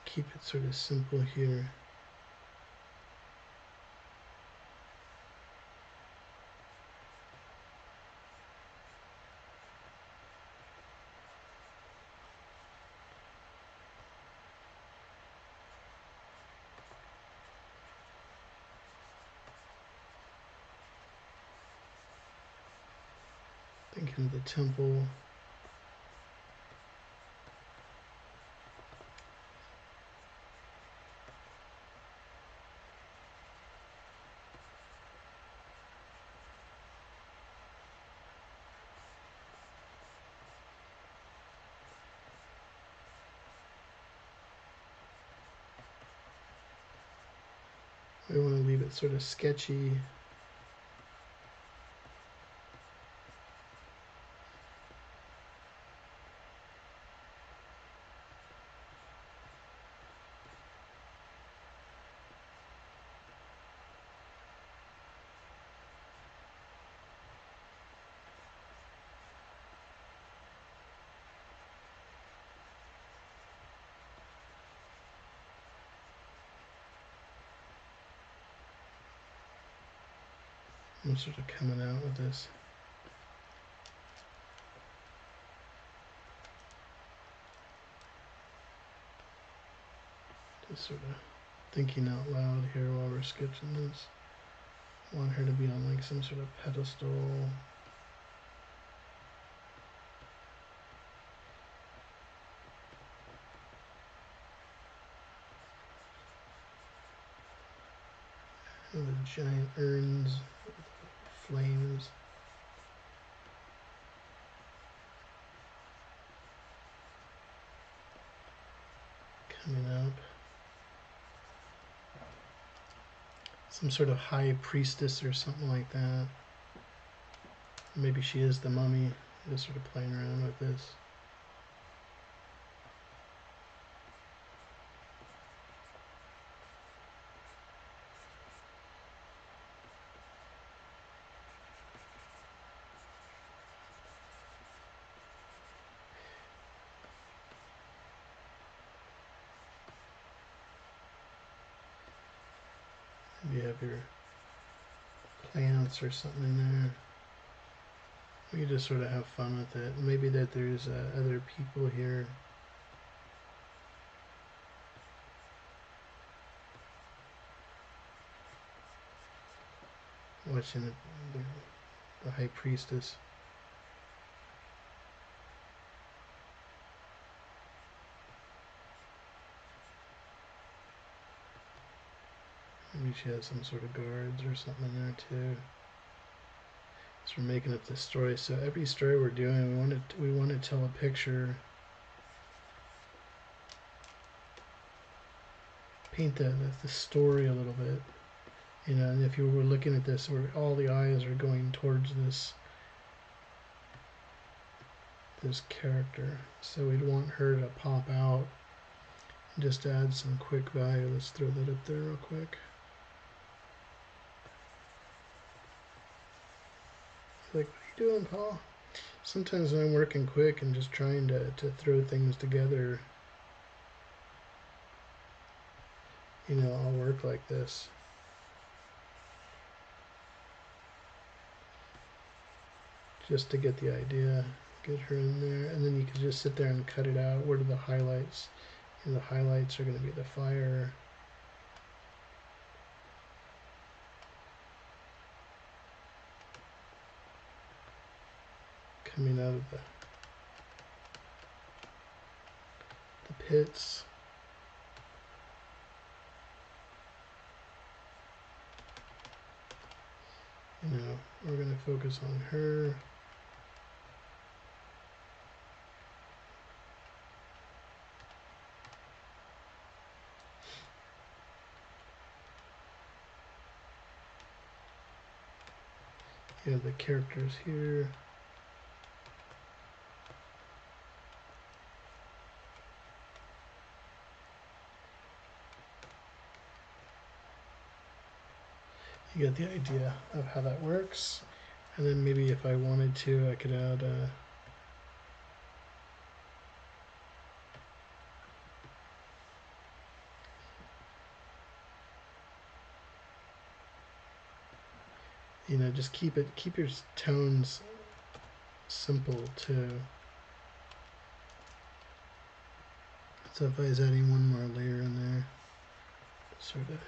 Keep it sort of simple here. I Thinking of the temple. We want to leave it sort of sketchy. I'm sort of coming out with this. Just sort of thinking out loud here while we're sketching this. I want her to be on like some sort of pedestal. And the giant urns, flames. Coming up. Some sort of high priestess or something like that. Maybe she is the mummy. Just sort of playing around with this. You have your plants or something in there. We just sort of have fun with it. Maybe that there's other people here. Watching the high priestess. Maybe she has some sort of guards or something in there too. So we're making up this story. So every story we're doing, we want to tell a picture, paint the story a little bit. You know, and if you were looking at this, where all the eyes are going towards this character, so we'd want her to pop out. Just to add some quick value, let's throw that up there real quick. Like, what are you doing, Paul? Sometimes when I'm working quick and just trying to throw things together, you know, I'll work like this. Just to get the idea, get her in there, and then you can just sit there and cut it out. What are the highlights? And the highlights are going to be the fire. Coming out of the pits. You know, we're going to focus on her. You have the characters here. You get the idea of how that works. And then maybe if I wanted to, I could add you know, just keep your tones simple too. So if I was adding one more layer in there, sort of.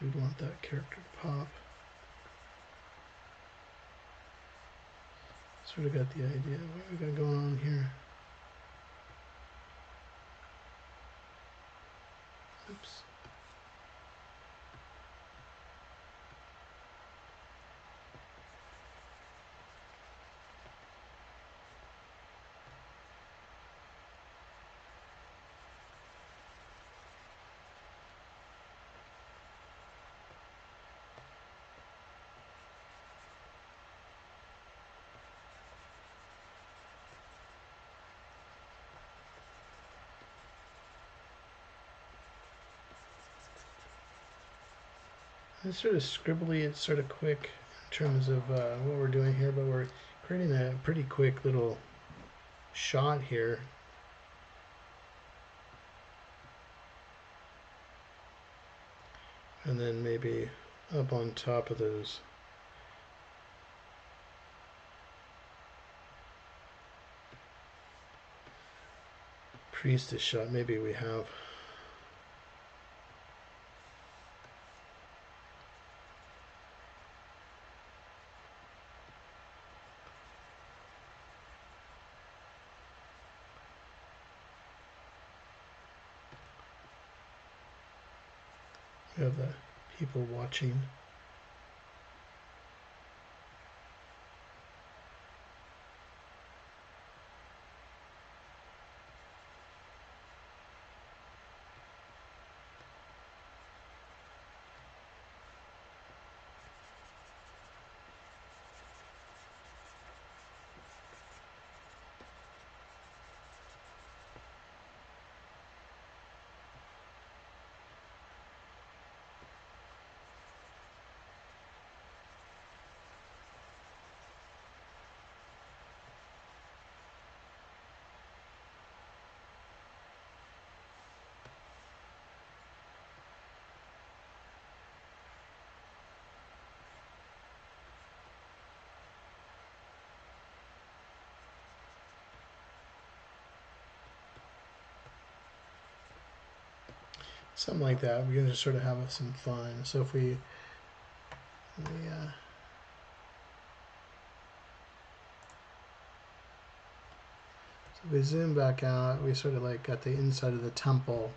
We want that character to pop. Sort of got the idea of what we got going on here. Oops. It's sort of scribbly, it's sort of quick in terms of what we're doing here, but we're creating a pretty quick little shot here. And then maybe up on top of those priestess shot, maybe we have the people watching. Something like that. We're going to sort of have some fun. So if we so we zoom back out, we sort of like got the inside of the temple,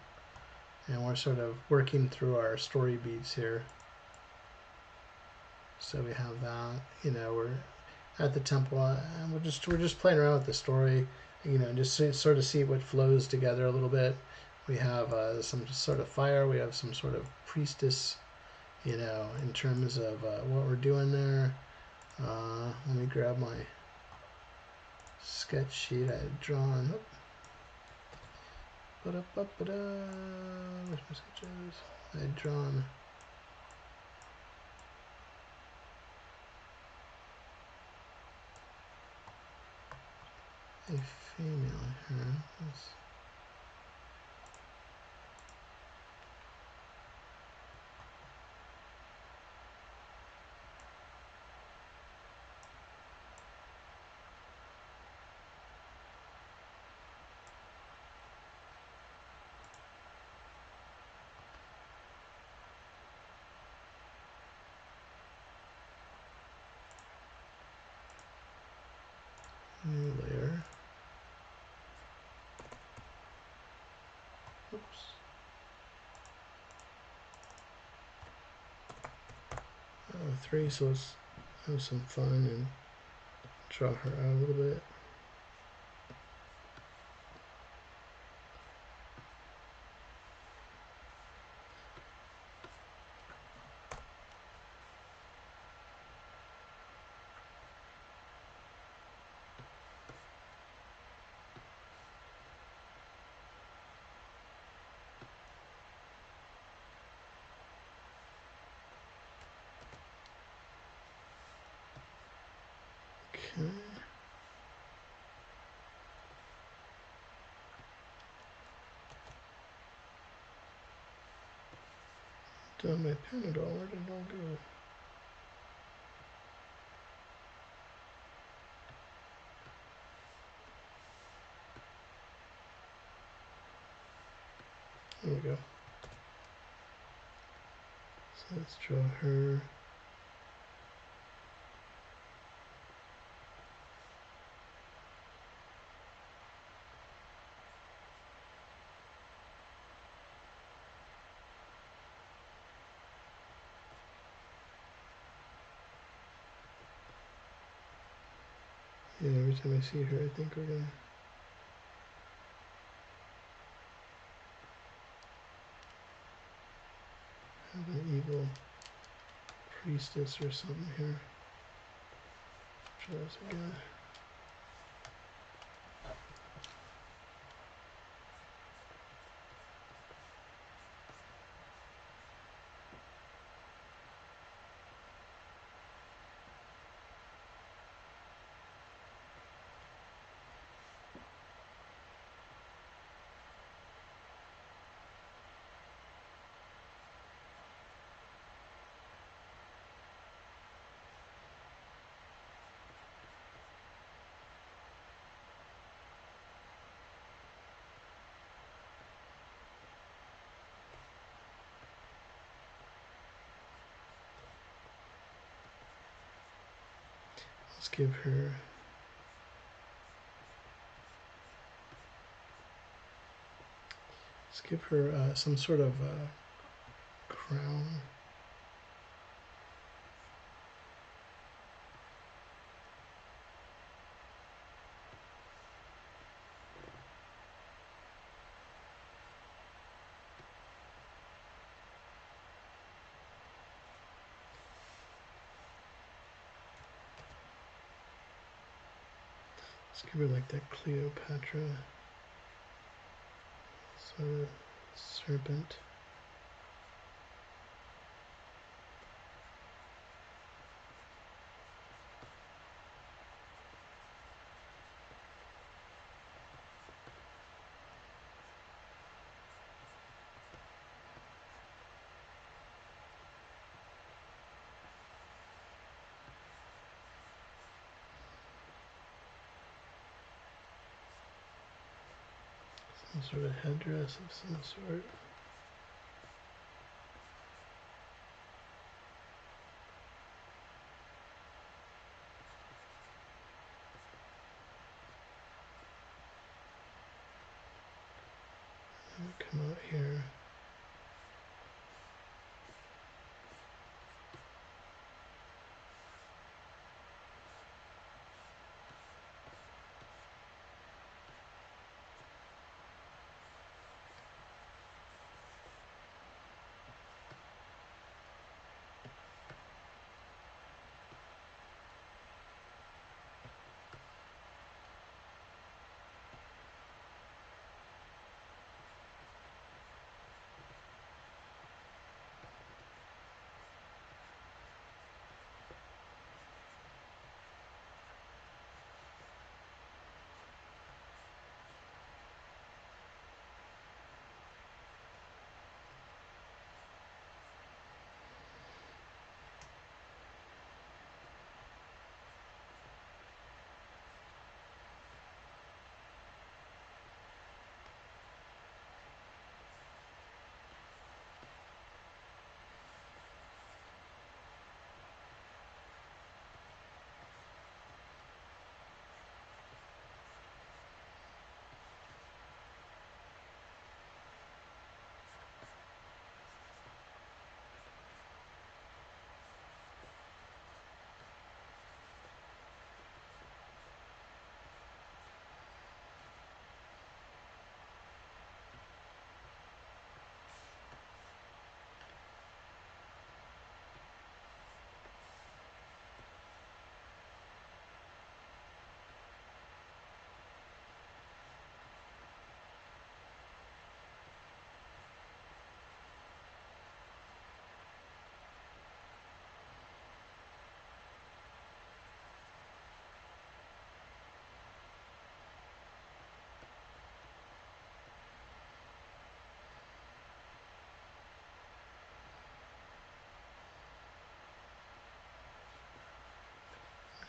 and we're sort of working through our story beats here. So we have that, you know, we're at the temple, and we're just playing around with the story, you know, just sort of see what flows together a little bit. We have some sort of fire, we have some sort of priestess, you know, in terms of what we're doing there. Let me grab my sketch sheet I had drawn. Where's my sketches? I had drawn a female here. New layer. Oops. 3, so let's have some fun and draw her out a little bit. Okay. Done my pen at all? Where did it all go? There we go. Let's draw her. Yeah, every time I see her, I think we're gonna have an evil priestess or something here. Try this again. Let's give her some sort of crown. Let's give her like that Cleopatra sort of serpent. Some sort of headdress of some sort. Come out here.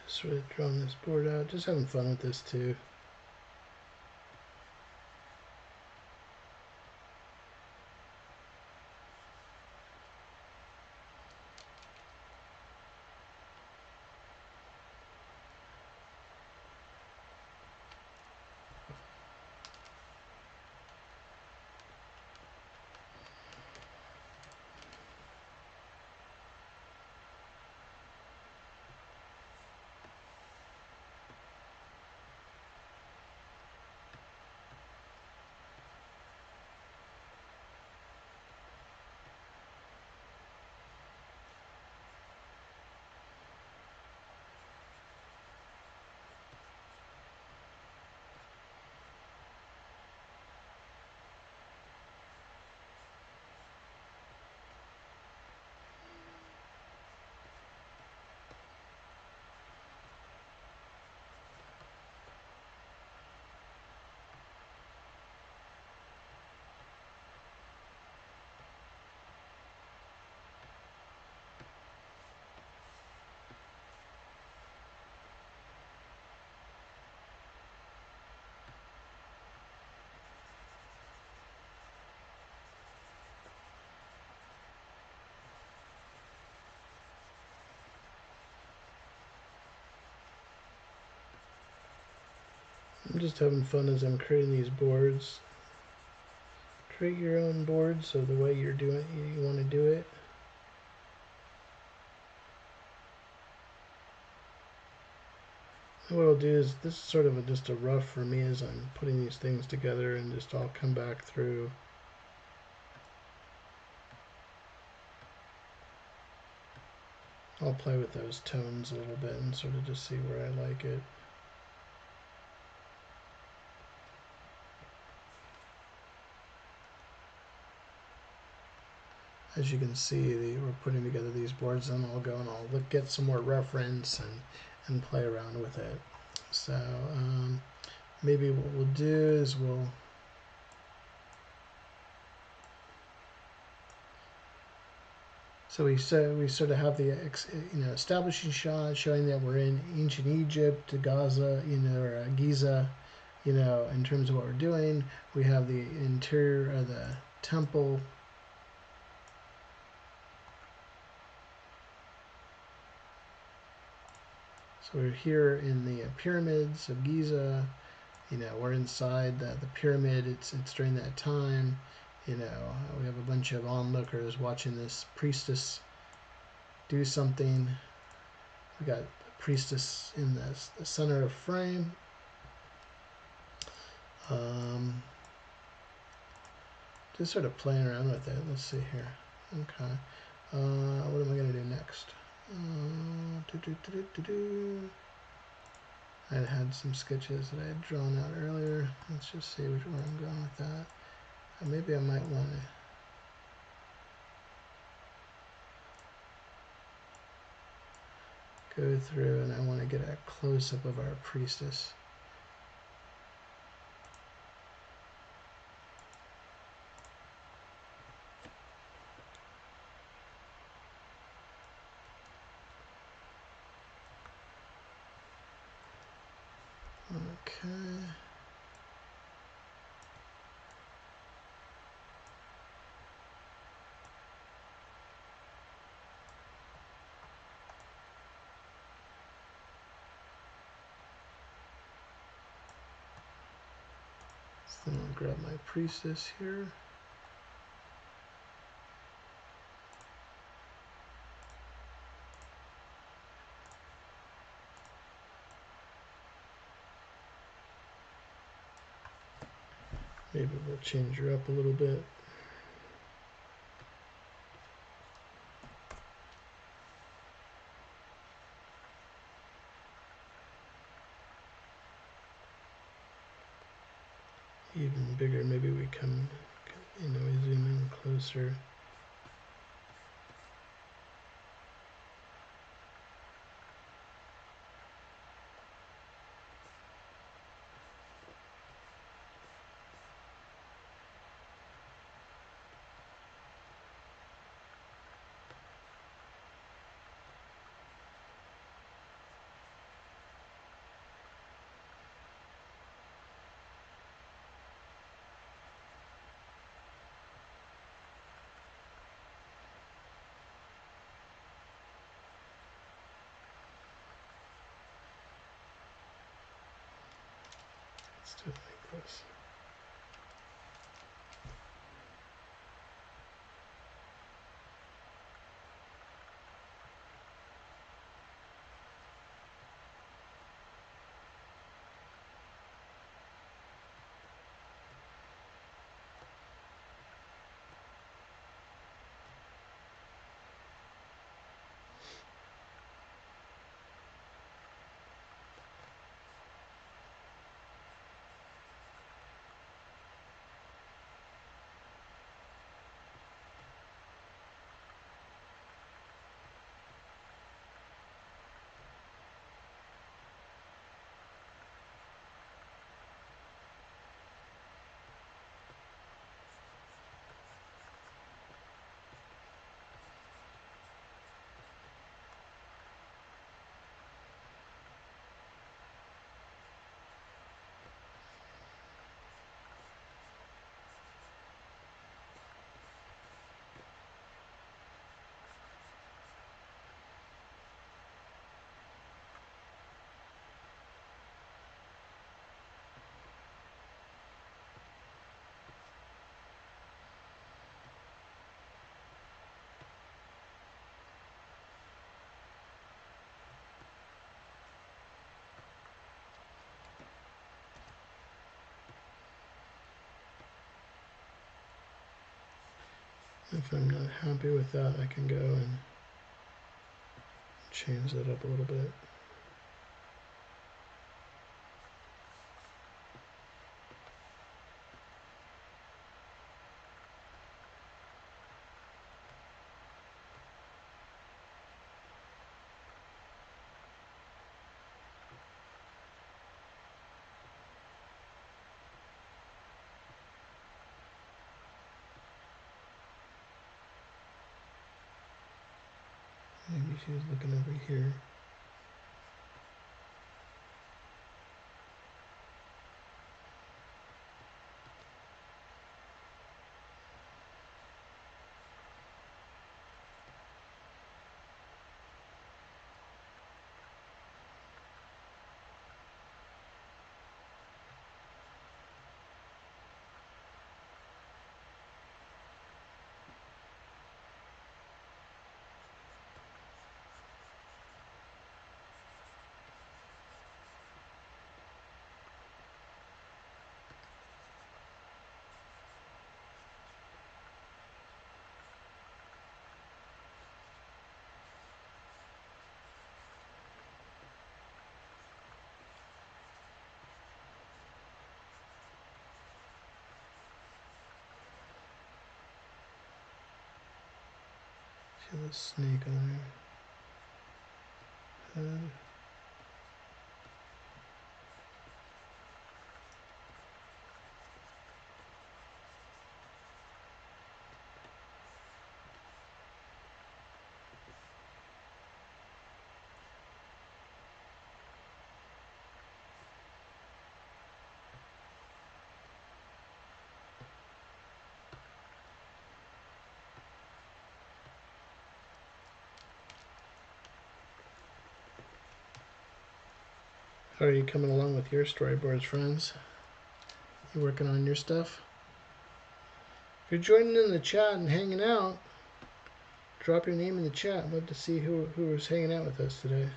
Sort of drawing this board out, just having fun with this too. I'm just having fun as I'm creating these boards. Create your own boards of the way you're doing you want to do it. And what I'll do is, this is sort of just a rough for me as I'm putting these things together, and just I'll come back through. I'll play with those tones a little bit and sort of just see where I like it. As you can see, we're putting together these boards, and I'll go and I'll get some more reference and play around with it. So maybe what we'll do is so we sort of have the establishing shot showing that we're in ancient Egypt, Gaza, or Giza, in terms of what we're doing. We have the interior of the temple. So we're here in the pyramids of Giza. We're inside the pyramid. It's during that time. We have a bunch of onlookers watching this priestess do something. We got the priestess in the center of frame. Just sort of playing around with it. Let's see here. Okay. What am I going to do next? I had some sketches that I had drawn out earlier. Let's just see where I'm going with that. Maybe I might want to go through, and I want to get a close-up of our priestess. Okay. So then I'll grab my priestess here. Maybe we'll change her up a little bit. Even bigger. Maybe we come, we zoom in closer. Let's do it like this. If I'm not happy with that, I can go and change that up a little bit. Maybe she was looking over here. She has a snake on her head. How are you coming along with your storyboards, friends? You working on your stuff? If you're joining in the chat and hanging out, drop your name in the chat. I'd love to see who was hanging out with us today.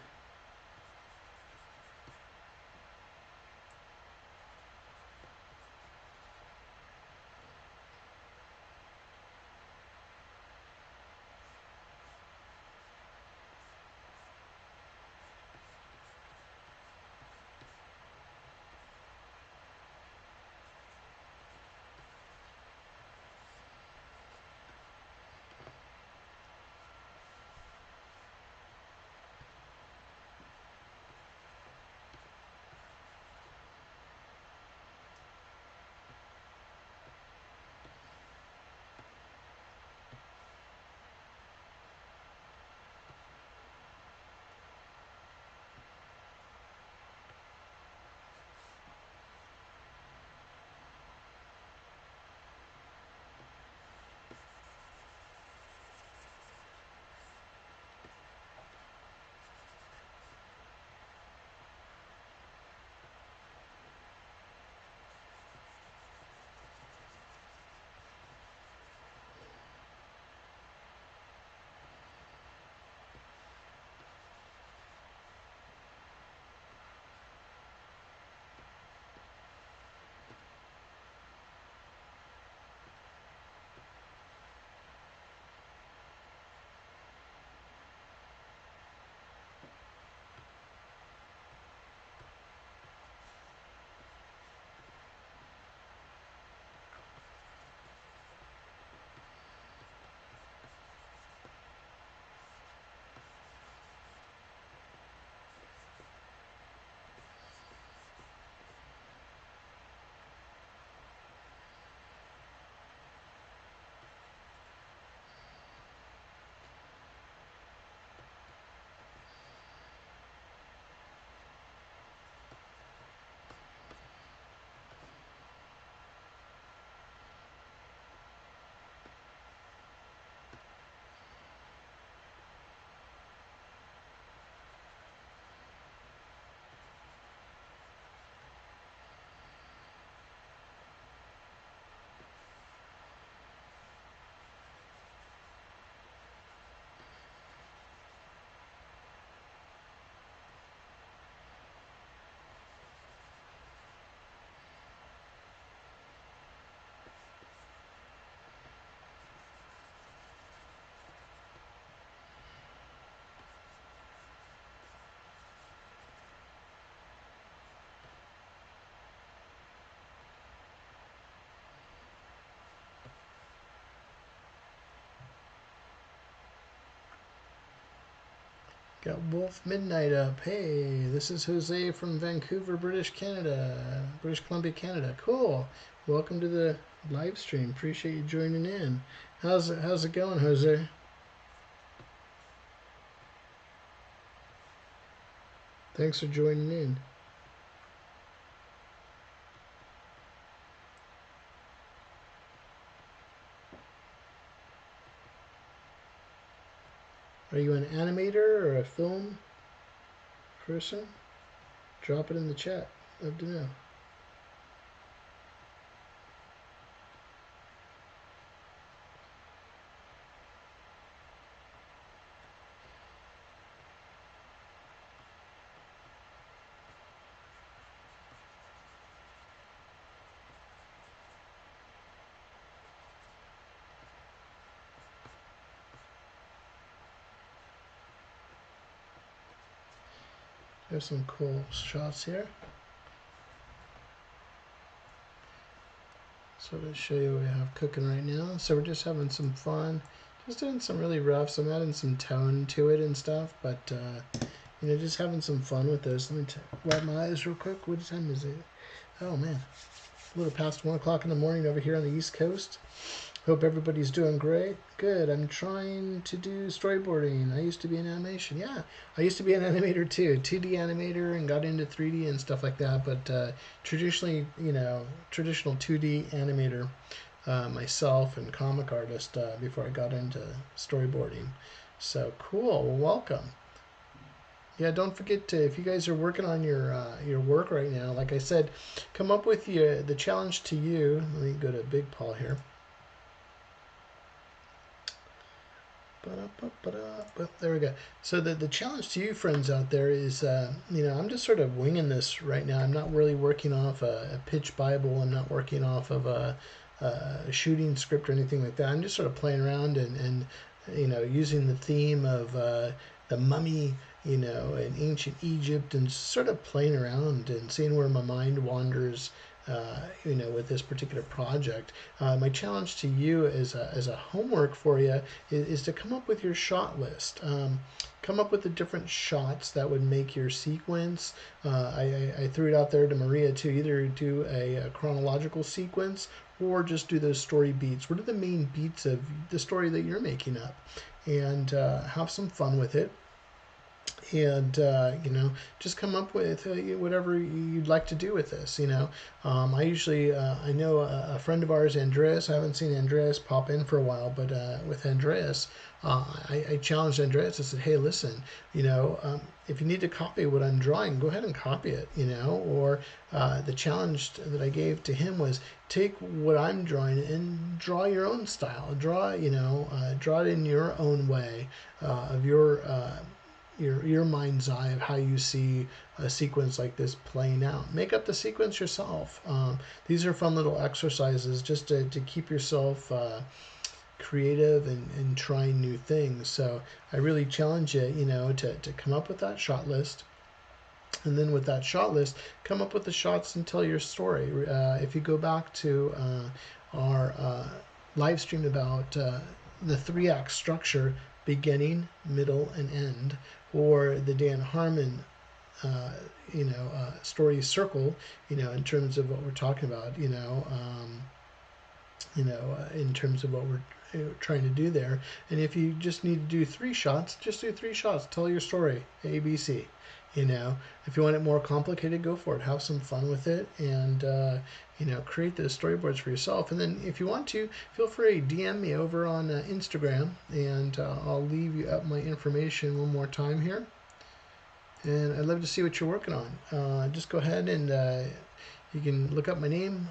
Got Wolf Midnight up. Hey, this is Jose from Vancouver, British Columbia, Canada. Cool. Welcome to the live stream. Appreciate you joining in. How's it going, Jose? Thanks for joining in. Are you an animator or a film person? Drop it in the chat. Love to know. There's some cool shots here. So to show you what we have cooking right now. So we're just having some fun, just doing some really rough. So I'm adding some tone to it and stuff, but you know, just having some fun with this. Let me wipe my eyes real quick. What time is it? Oh man, a little past 1 o'clock in the morning over here on the East Coast. Hope everybody's doing great. Good. I'm trying to do storyboarding. I used to be in animation. Yeah, I used to be an animator too, 2D animator, and got into 3D and stuff like that. But traditionally, you know, traditional 2D animator myself and comic artist before I got into storyboarding. So cool. Well, welcome. Yeah, don't forget to, if you guys are working on your work right now, like I said, come up with the challenge to you. Let me go to Big Paul here. There we go. So the challenge to you friends out there is, you know, I'm just sort of winging this right now. I'm not really working off a pitch Bible. I'm not working off of a shooting script or anything like that. I'm just sort of playing around and you know, using the theme of the mummy, you know, in ancient Egypt, and sort of playing around and seeing where my mind wanders. You know, with this particular project, my challenge to you as a homework for you is to come up with your shot list. Come up with the different shots that would make your sequence. I threw it out there to Maria to either do a chronological sequence or just do those story beats. What are the main beats of the story that you're making up? And have some fun with it. And you know, just come up with whatever you'd like to do with this. You know, I usually I know a friend of ours, Andreas. I haven't seen Andreas pop in for a while, but with Andreas, I challenged Andreas. I said, hey, listen, you know, if you need to copy what I'm drawing, go ahead and copy it. You know, or the challenge that I gave to him was take what I'm drawing and draw your own style. Draw, you know, draw it in your own way of your mind's eye of how you see a sequence like this playing out. Make up the sequence yourself. These are fun little exercises just to keep yourself creative and trying new things. So I really challenge you, you know, to come up with that shot list. And then with that shot list, come up with the shots and tell your story. If you go back to our live stream about the 3-act structure, beginning, middle, and end, or the Dan Harmon, you know, story circle, you know, in terms of what we're talking about, you know, in terms of what we're trying to do there. And if you just need to do 3 shots, just do 3 shots. Tell your story, A, B, C. You know, if you want it more complicated, go for it. Have some fun with it, and you know, create those storyboards for yourself. And then, if you want to, feel free to DM me over on Instagram, and I'll leave you up my information one more time here. And I'd love to see what you're working on. Just go ahead and you can look up my name,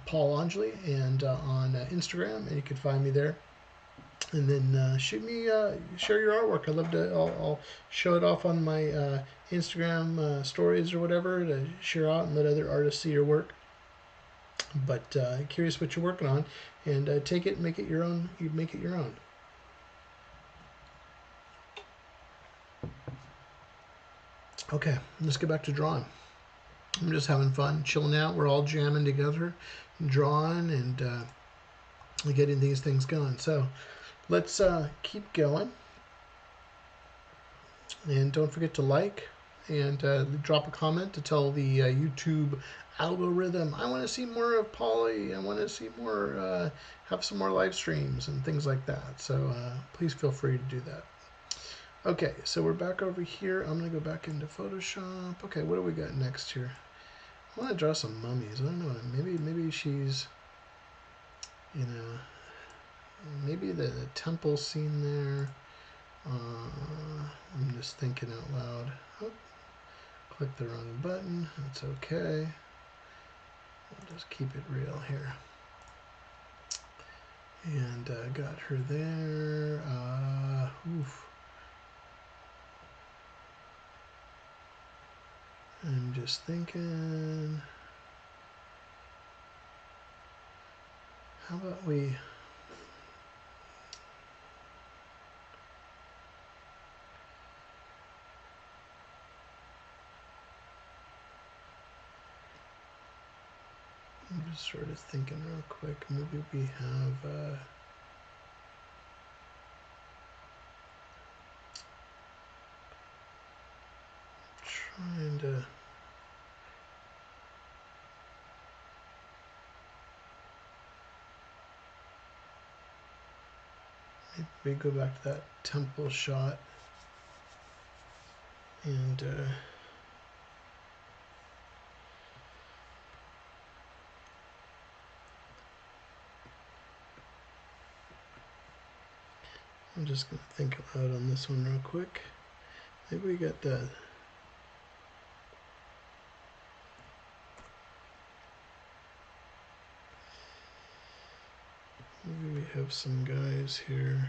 Paul Angeli, and on Instagram, and you can find me there. And then shoot me, share your artwork. I'd love to. I'll show it off on my Instagram stories or whatever to share out and let other artists see your work. But curious what you're working on, and take it and make it your own. You make it your own. Okay, let's get back to drawing. I'm just having fun, chilling out. We're all jamming together, drawing, and getting these things going. So let's keep going. And don't forget to like and drop a comment to tell the YouTube algorithm, I want to see more of Polly. I want to see more, have some more live streams and things like that. So please feel free to do that. Okay, so we're back over here. I'm going to go back into Photoshop. Okay, what do we got next here? I want to draw some mummies. I don't know. Maybe she's, you know, maybe the temple scene there. I'm just thinking out loud. Oh, click the wrong button. That's okay. I'll just keep it real here. And got her there. Oof. I'm just thinking, how about we I'm just sort of thinking real quick. Maybe we have trying to maybe we go back to that temple shot and I'm just gonna think aloud on this one real quick. Maybe we got that. Maybe we have some guys here.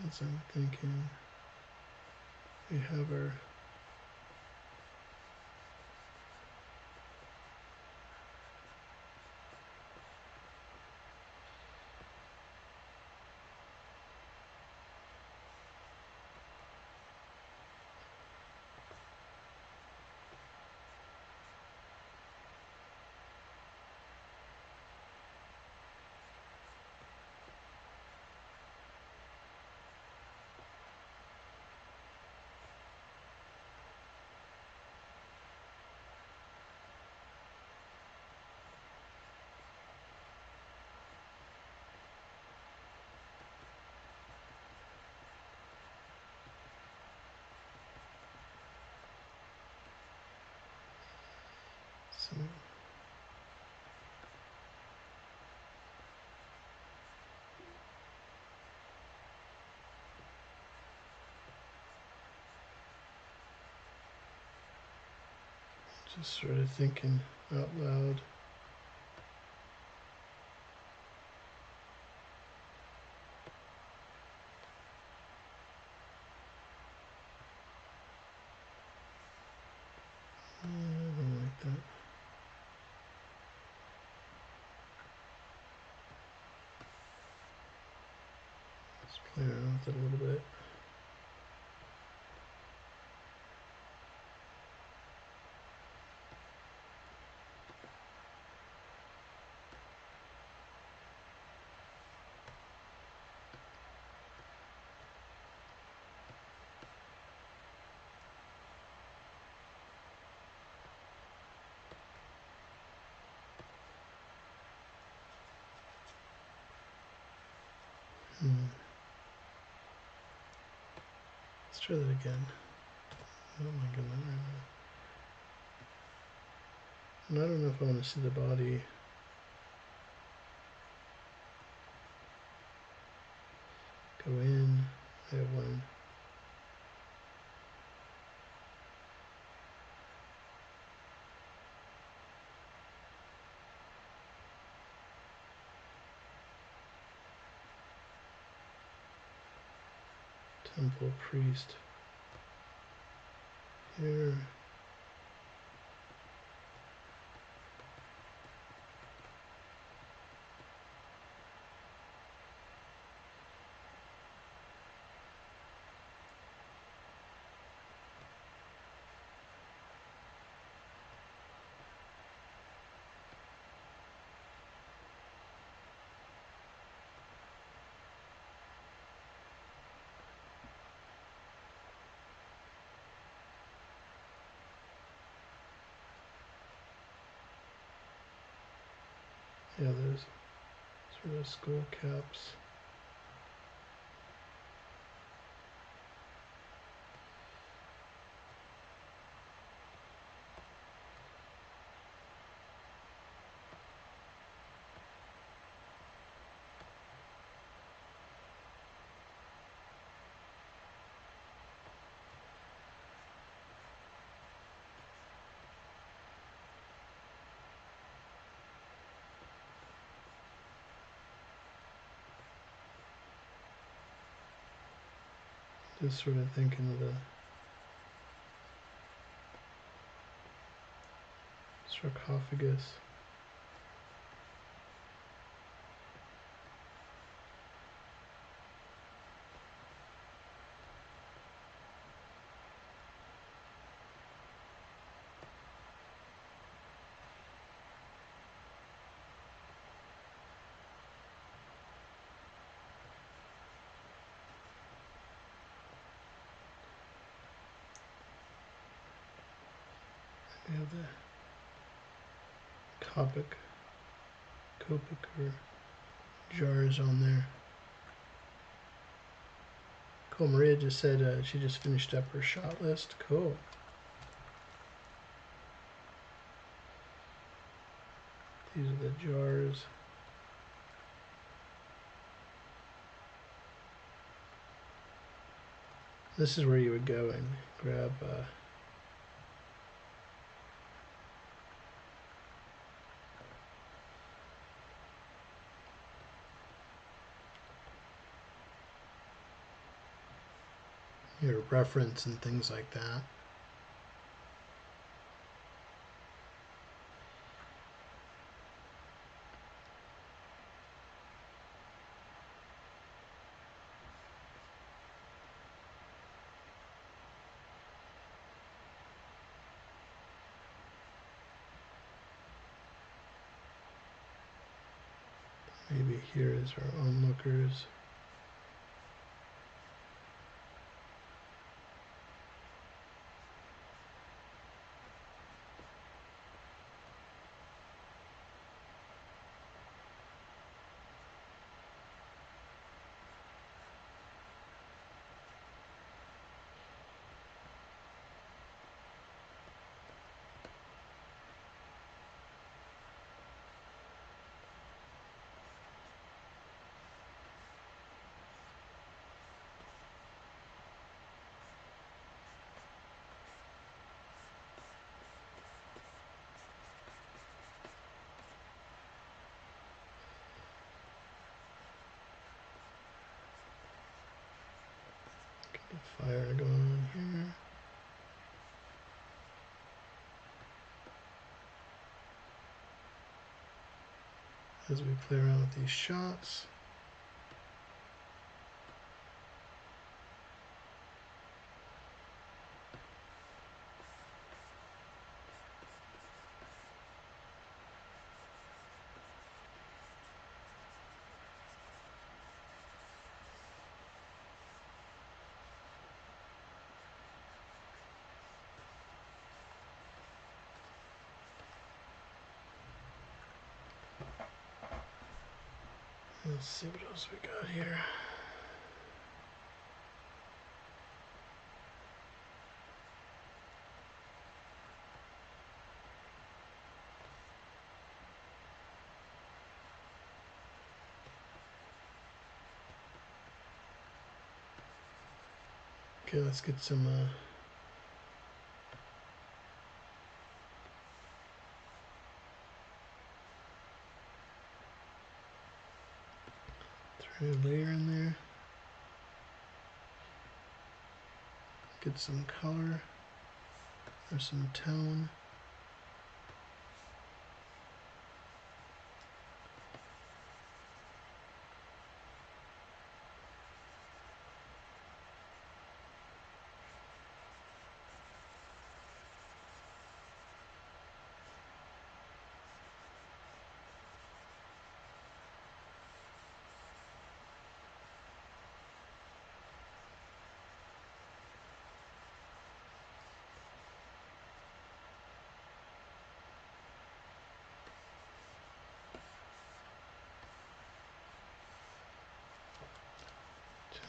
As I'm thinking, we have our some. Just sort of thinking out loud. I don't like that. Let's play around with it a little bit. Let's try that again. Oh my goodness, right now. And I don't know if I want to see the body. Go in. I have one. Temple priest. Here. Yeah, there's sort of skull caps. Just sort of thinking of the sarcophagus. We have the Copic or jars on there. Cool. Maria just said she just finished up her shot list. Cool. These are the jars. This is where you would go and grab your reference and things like that. Maybe here is our onlookers. Fire going on here. As we play around with these shots. Let's see what else we got here. Okay, let's get some throw a layer in there. Get some color or some tone.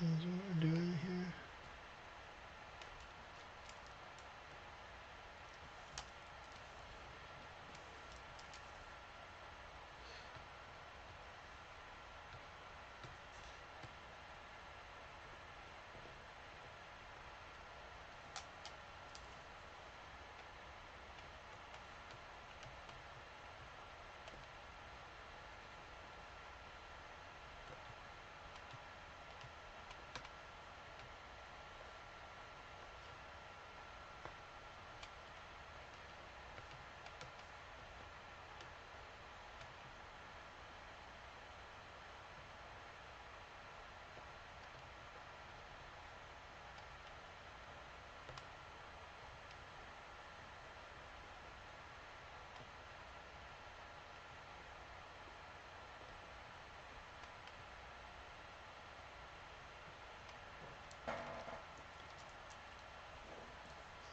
That's what we're doing here.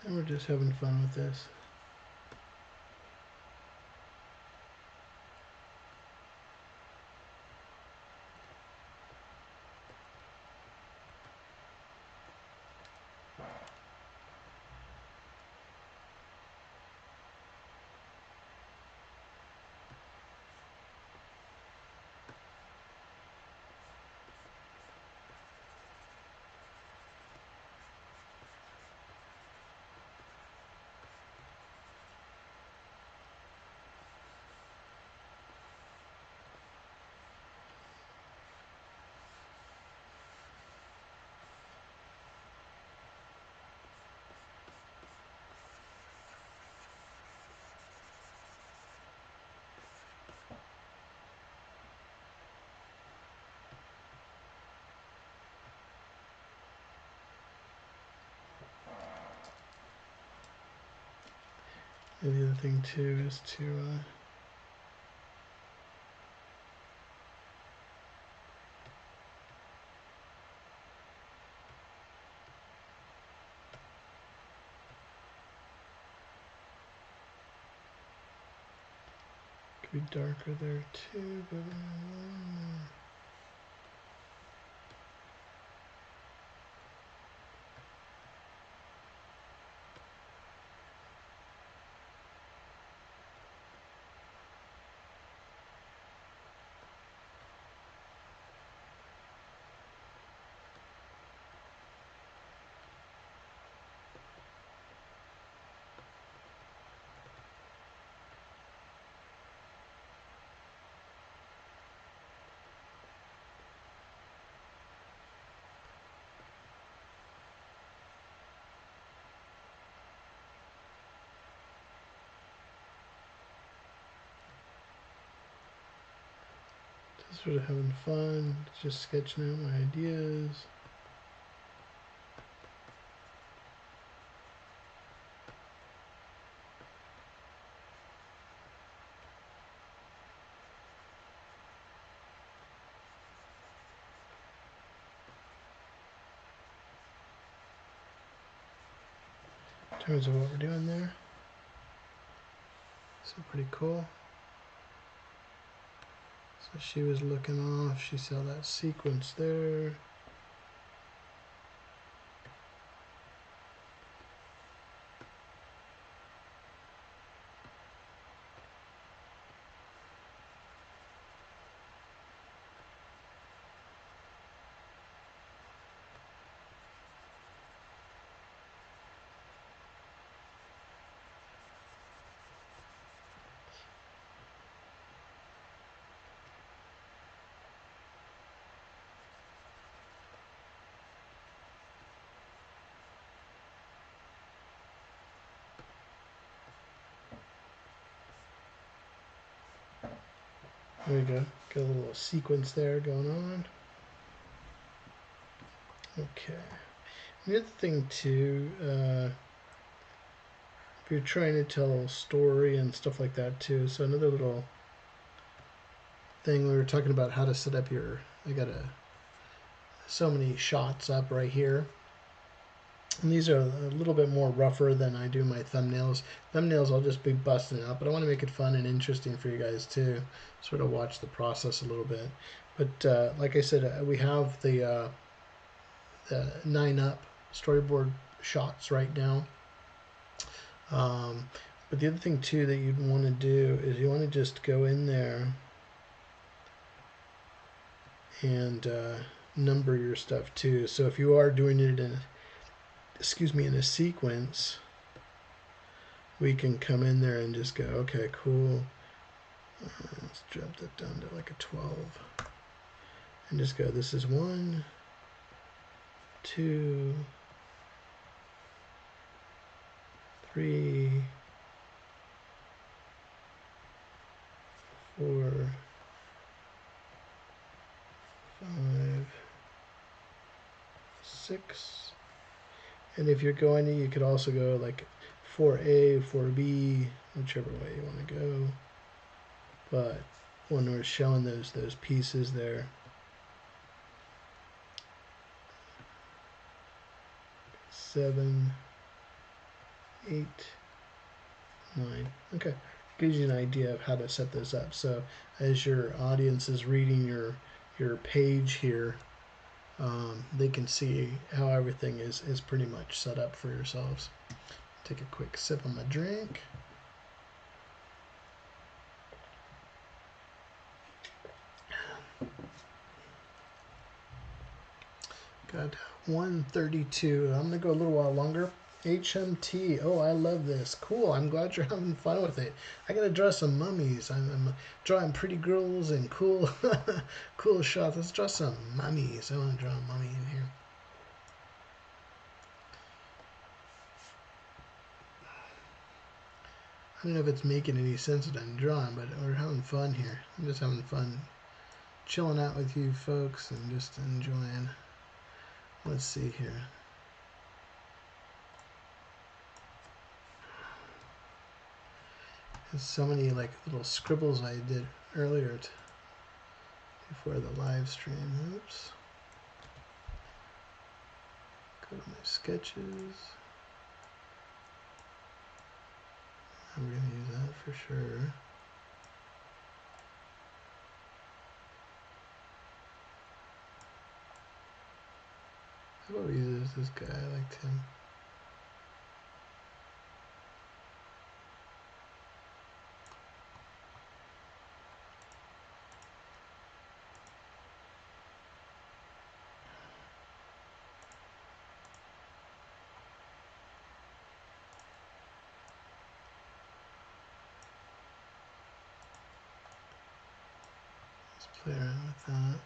And we're just having fun with this. And the other thing too is to could be darker there too, but just sort of having fun, just sketching out my ideas. In terms of what we're doing there. So pretty cool. So she was looking off, she saw that sequence there. There we go. Got a little sequence there going on. Okay. The other thing too, if you're trying to tell a story and stuff like that too, so another little thing we were talking about how to set up your, I got so many shots up right here. And these are a little bit more rougher than I do my thumbnails. Thumbnails I'll just be busting out, but I want to make it fun and interesting for you guys too. Sort of watch the process a little bit. But like I said, we have the 9 up storyboard shots right now. But the other thing too that you'd want to do is you want to just go in there and number your stuff too. So if you are doing it in, in a sequence, we can come in there and just go, okay, cool. Let's drop that down to like a 12, and just go. This is 1, 2, 3, 4, 5, 6. And if you're going to, you could also go like 4A, 4B, whichever way you want to go. But when we're showing those pieces there, 7, 8, 9. Okay, gives you an idea of how to set those up. So as your audience is reading your page here, they can see how everything is pretty much set up for yourselves. Take a quick sip of my drink. Got 132. I'm gonna go a little while longer. HMT. Oh, I love this. Cool. I'm glad you're having fun with it. I gotta draw some mummies. I'm drawing pretty girls and cool, cool shots. Let's draw some mummies. I want to draw a mummy in here. I don't know if it's making any sense that I'm drawing, but we're having fun here. I'm just having fun chilling out with you folks and just enjoying. Let's see here. There's so many like little scribbles I did earlier before the live stream. Oops. Go to my sketches. I'm going to use that for sure. How about we use this guy? I liked him. Let's play around with that.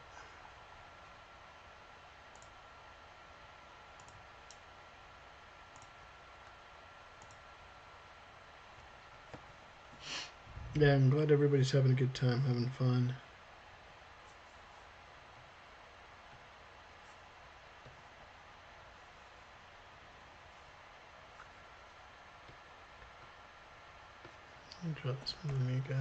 Yeah, I'm glad everybody's having a good time, having fun. I'll draw this movie guy.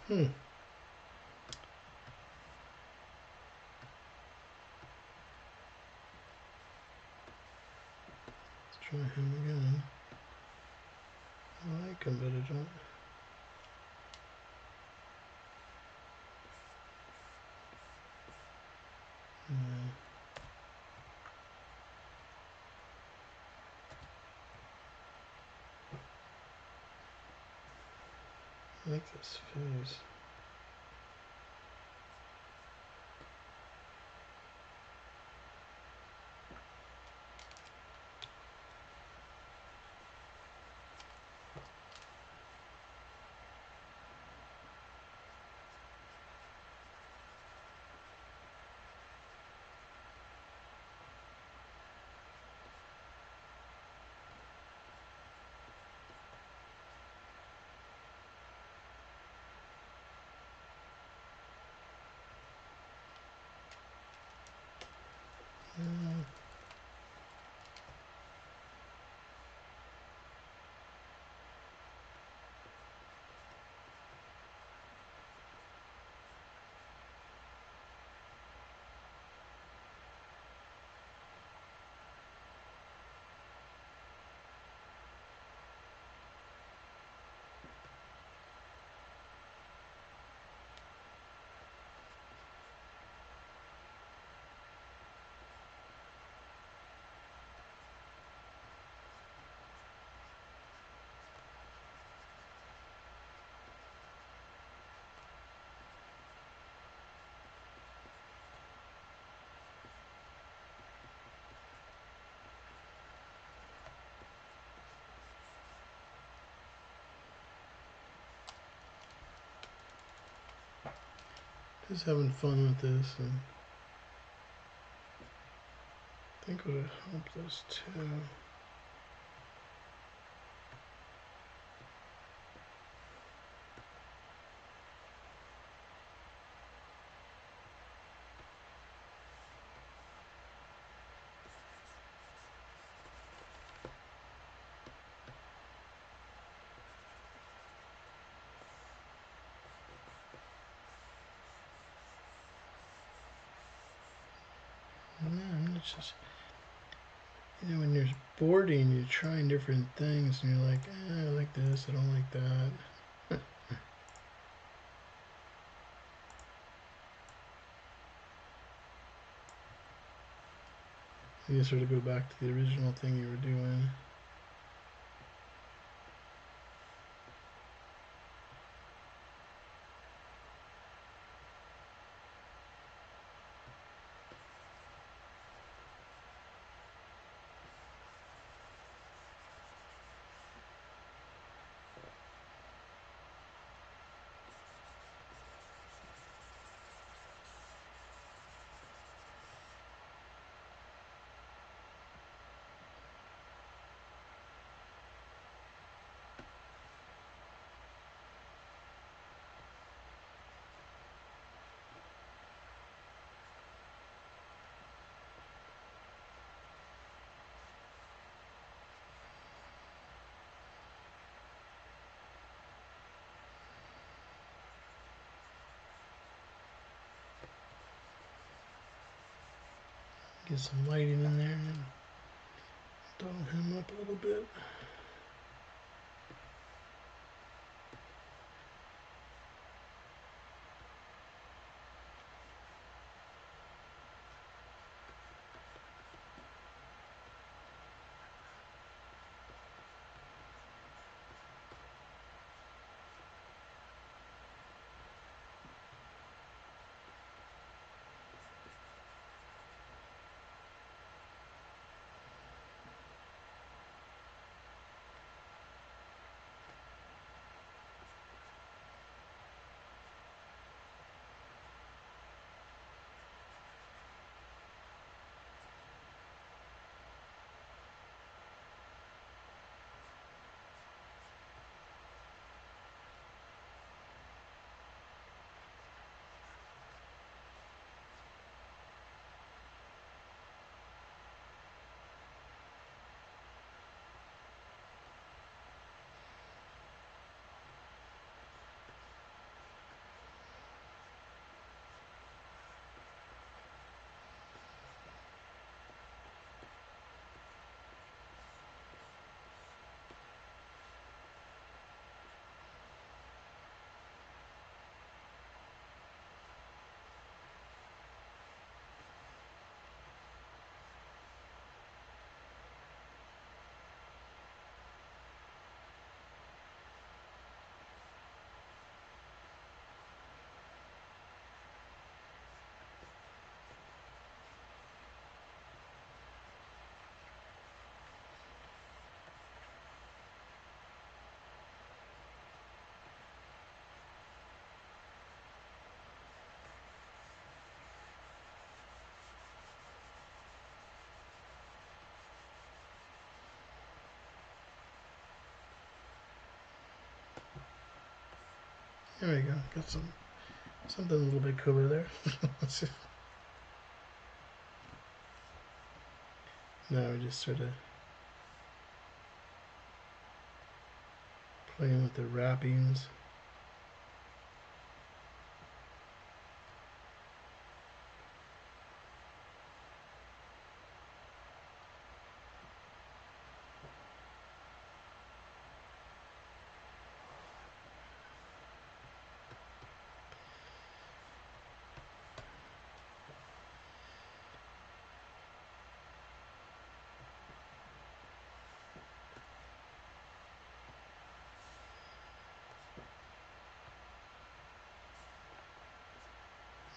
Hmm. Let's try him again. I like him, but I don't. Yeah. I like this face. Just having fun with this, and I think would help this too. Man, it's just, you know, when you're boarding, you're trying different things, and you're like, I like this, I don't like that. You sort of go back to the original thing you were doing. Get some lighting in there and dull him up a little bit. There we go. Got something a little bit cooler there. Now we're just sort of playing with the wrappings.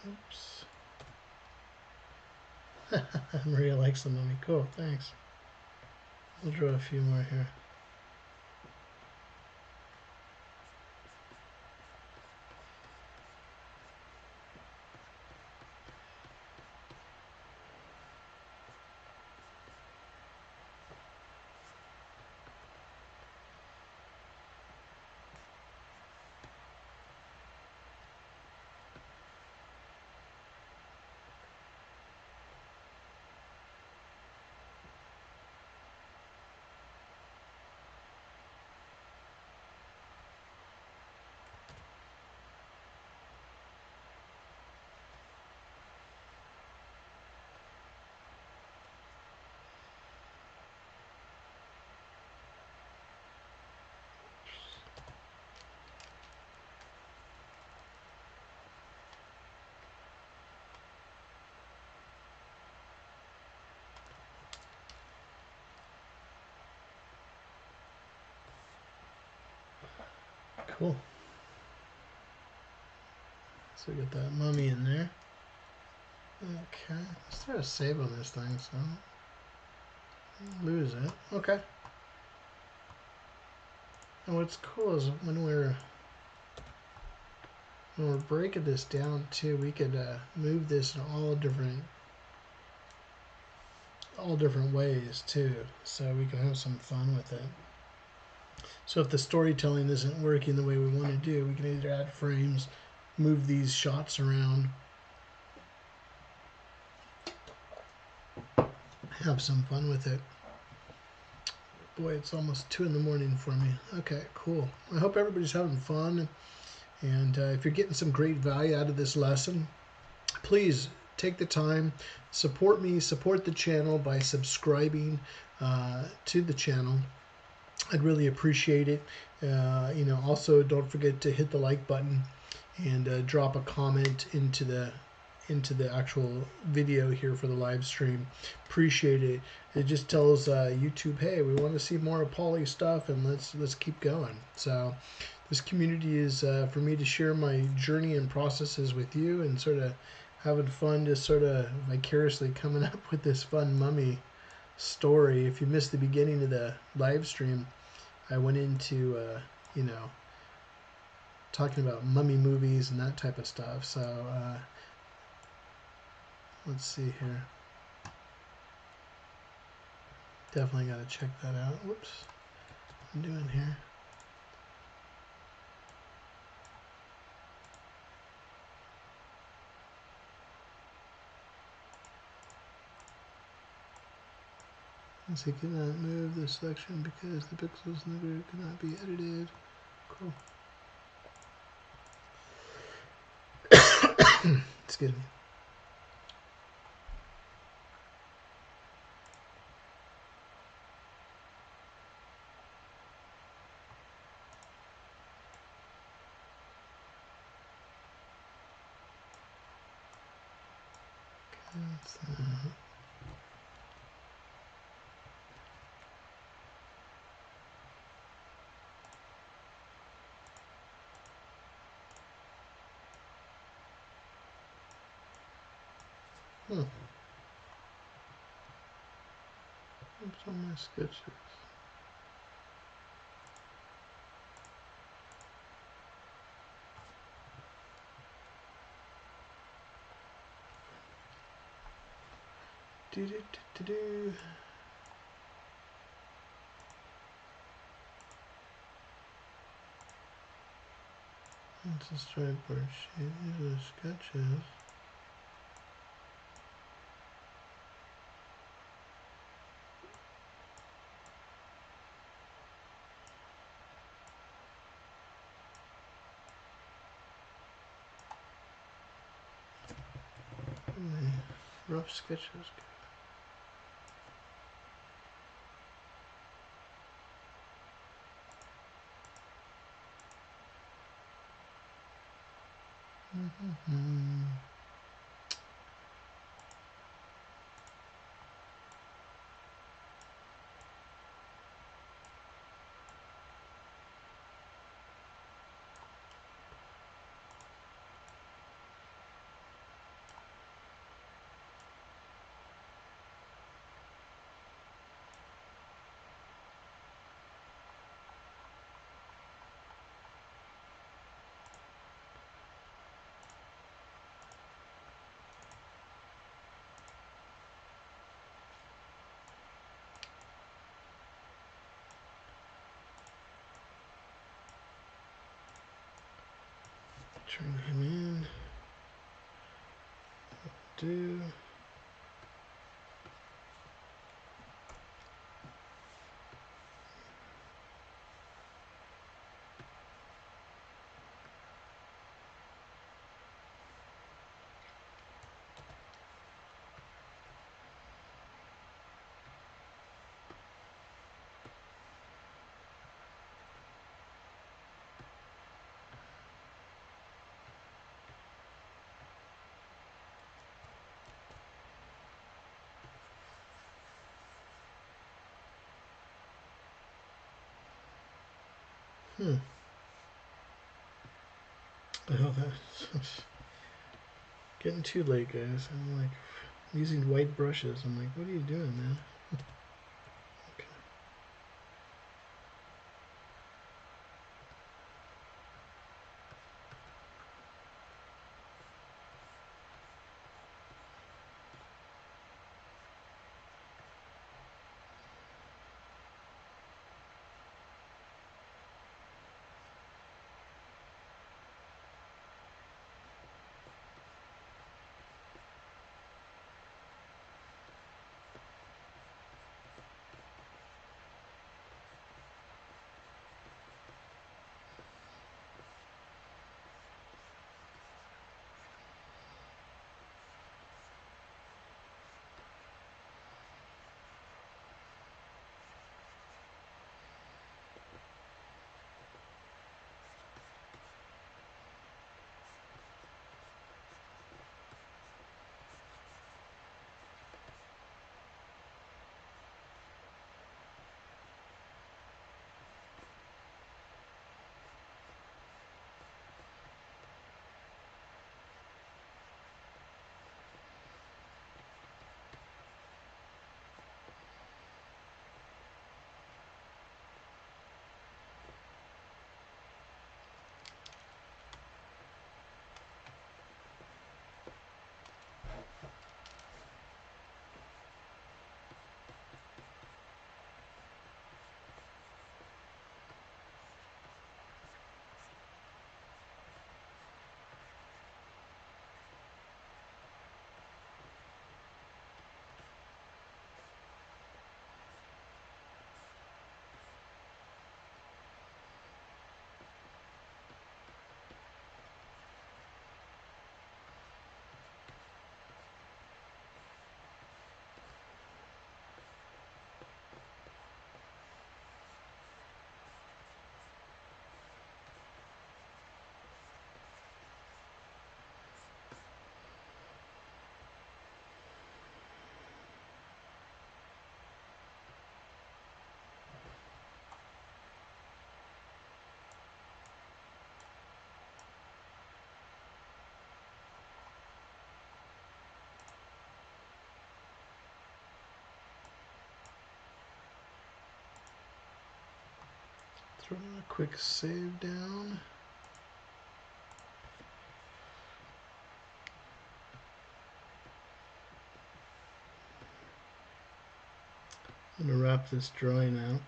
Oops. Maria likes the mummy. Cool, thanks. We'll draw a few more here. Cool. So we got that mummy in there. Okay, let's throw a save on this thing so I don't lose it. Okay. And what's cool is when we're breaking this down too, we could move this in all different ways too, so we can have some fun with it. So if the storytelling isn't working the way we want to do, we can either add frames, move these shots around, have some fun with it. Boy, it's almost 2 in the morning for me. Okay, cool. I hope everybody's having fun. And if you're getting some great value out of this lesson, please take the time, support me, support the channel by subscribing to the channel. I'd really appreciate it. Also don't forget to hit the like button and drop a comment into the actual video here for the live stream. Appreciate it. It just tells YouTube, hey, we want to see more of Polly's stuff, and let's keep going. So this community is for me to share my journey and processes with you, and sort of having fun, just sort of vicariously coming up with this fun mummy story. If you missed the beginning of the live stream, I went into talking about mummy movies and that type of stuff. So let's see here. Definitely got to check that out. Whoops, what I'm doing here. Let's see, cannot move this selection because the pixels in the grid cannot be edited. Cool. Excuse me. That's that. What's on my sketches? Do do do do do. It's a storyboard sheet. These are sketches. Rough sketches. Turn him in. Do. Oh, that's getting too late, guys. I'm like using white brushes. I'm like, what are you doing, man? Okay. Throw a quick save down. I'm going to wrap this drawing up.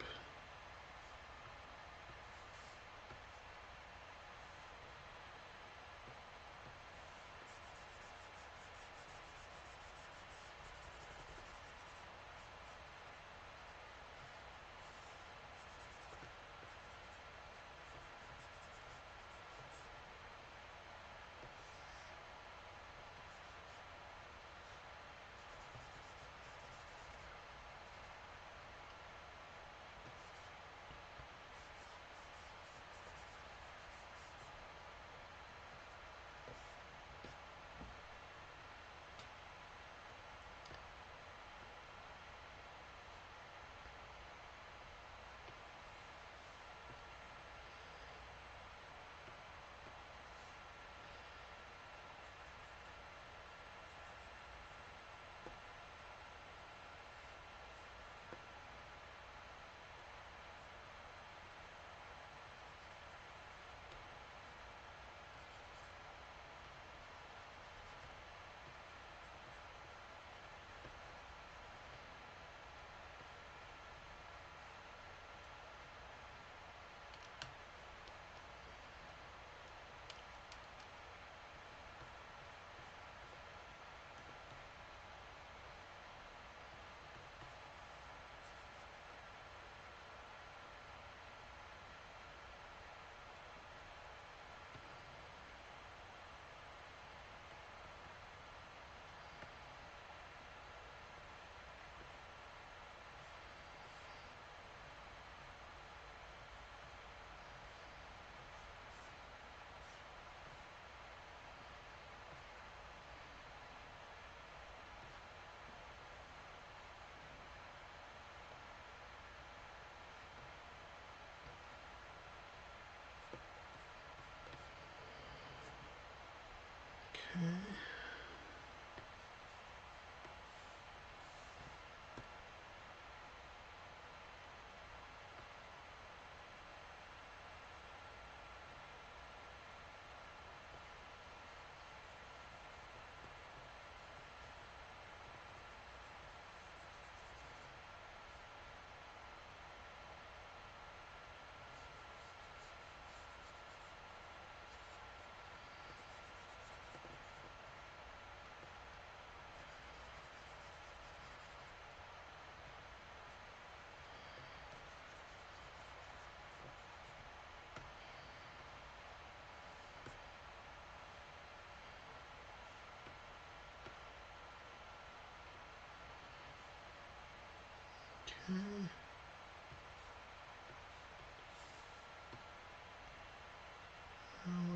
There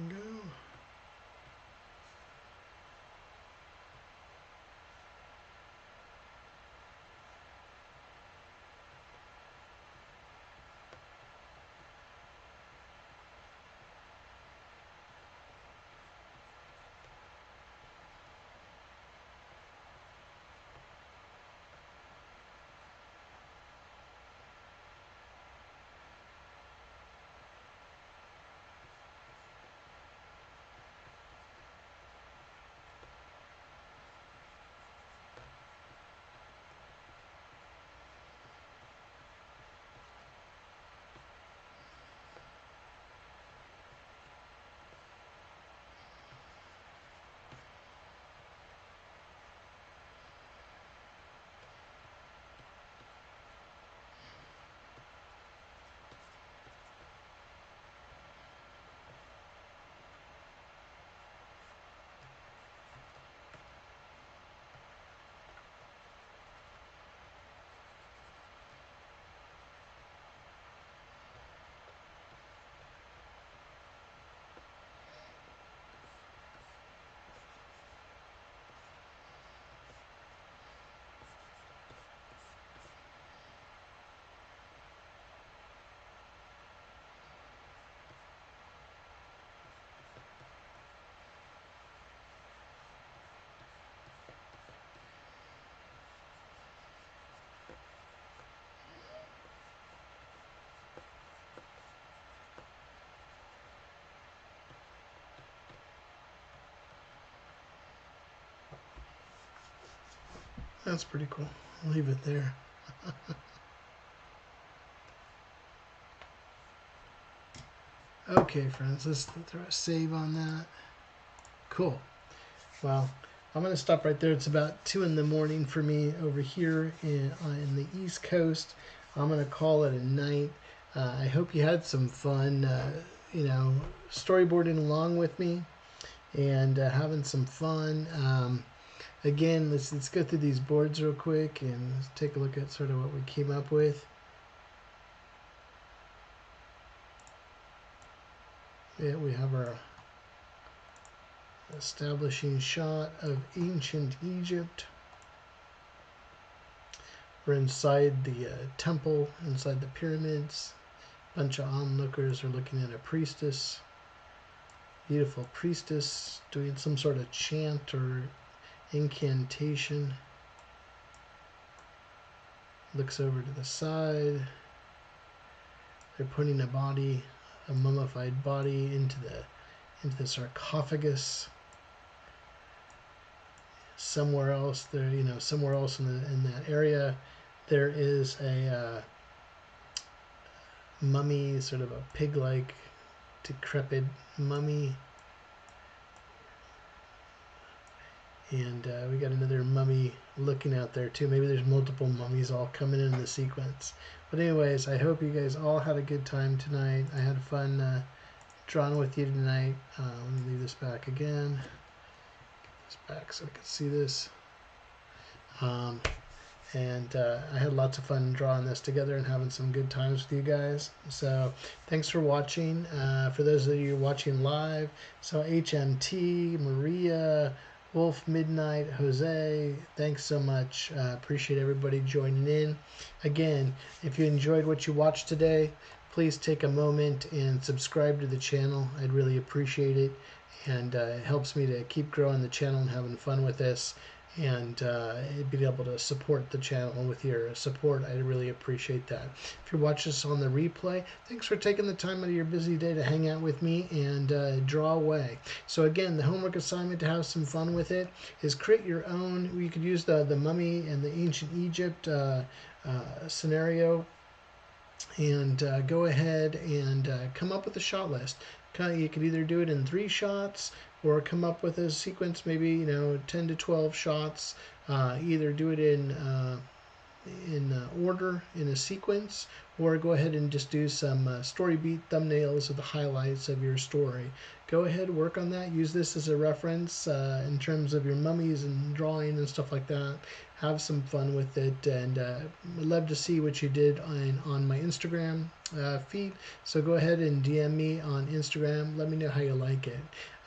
we go. That's pretty cool. I'll leave it there. Okay, friends, let's throw a save on that. Cool. Well, I'm going to stop right there. It's about 2 in the morning for me over here in the East Coast. I'm going to call it a night. I hope you had some fun, you know, storyboarding along with me and having some fun. Again, let's go through these boards real quick and let's take a look at sort of what we came up with. Yeah, we have our establishing shot of ancient Egypt. We're inside the temple, inside the pyramids. A bunch of onlookers are looking at a priestess. Beautiful priestess doing some sort of chant or incantation. Looks over to the side. They're putting a body, a mummified body, into the sarcophagus. Somewhere else there, you know, somewhere else in that area, there is a mummy, sort of a pig-like, decrepit mummy. And we got another mummy looking out there too. Maybe there's multiple mummies all coming in the sequence. But anyways, I hope you guys all had a good time tonight. I had fun drawing with you tonight. Let me leave this back again. Get this back so I can see this. And I had lots of fun drawing this together and having some good times with you guys. So thanks for watching. For those of you watching live, so HMT, Maria, Wolf Midnight, Jose, thanks so much. Appreciate everybody joining in. Again, if you enjoyed what you watched today, please take a moment and subscribe to the channel. I'd really appreciate it. and it helps me to keep growing the channel and having fun with this, and being able to support the channel with your support. I really appreciate that. If you watch this on the replay, thanks for taking the time out of your busy day to hang out with me and draw away. So again, the homework assignment to have some fun with it is create your own. You could use the mummy and the ancient Egypt scenario, and go ahead and come up with a shot list. You could either do it in 3 shots or come up with a sequence, maybe 10 to 12 shots. Either do it in order in a sequence, or go ahead and just do some story beat thumbnails of the highlights of your story. Go ahead, work on that. Use this as a reference in terms of your mummies and drawing and stuff like that. Have some fun with it, and I'd love to see what you did on my Instagram feed. So go ahead and DM me on Instagram. Let me know how you like it.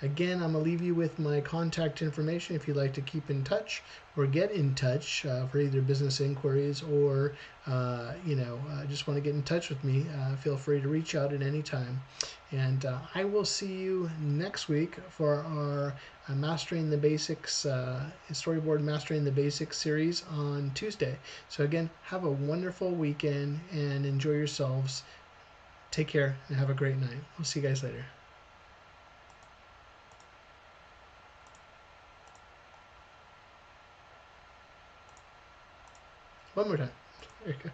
Again, I'm going to leave you with my contact information if you'd like to keep in touch or get in touch for either business inquiries or just want to get in touch with me. Feel free to reach out at any time. And I will see you next week for our Mastering the Basics, Storyboard Mastering the Basics series on Tuesday. So again, have a wonderful weekend and enjoy yourselves. Take care and have a great night. We'll see you guys later. One more time. There you go.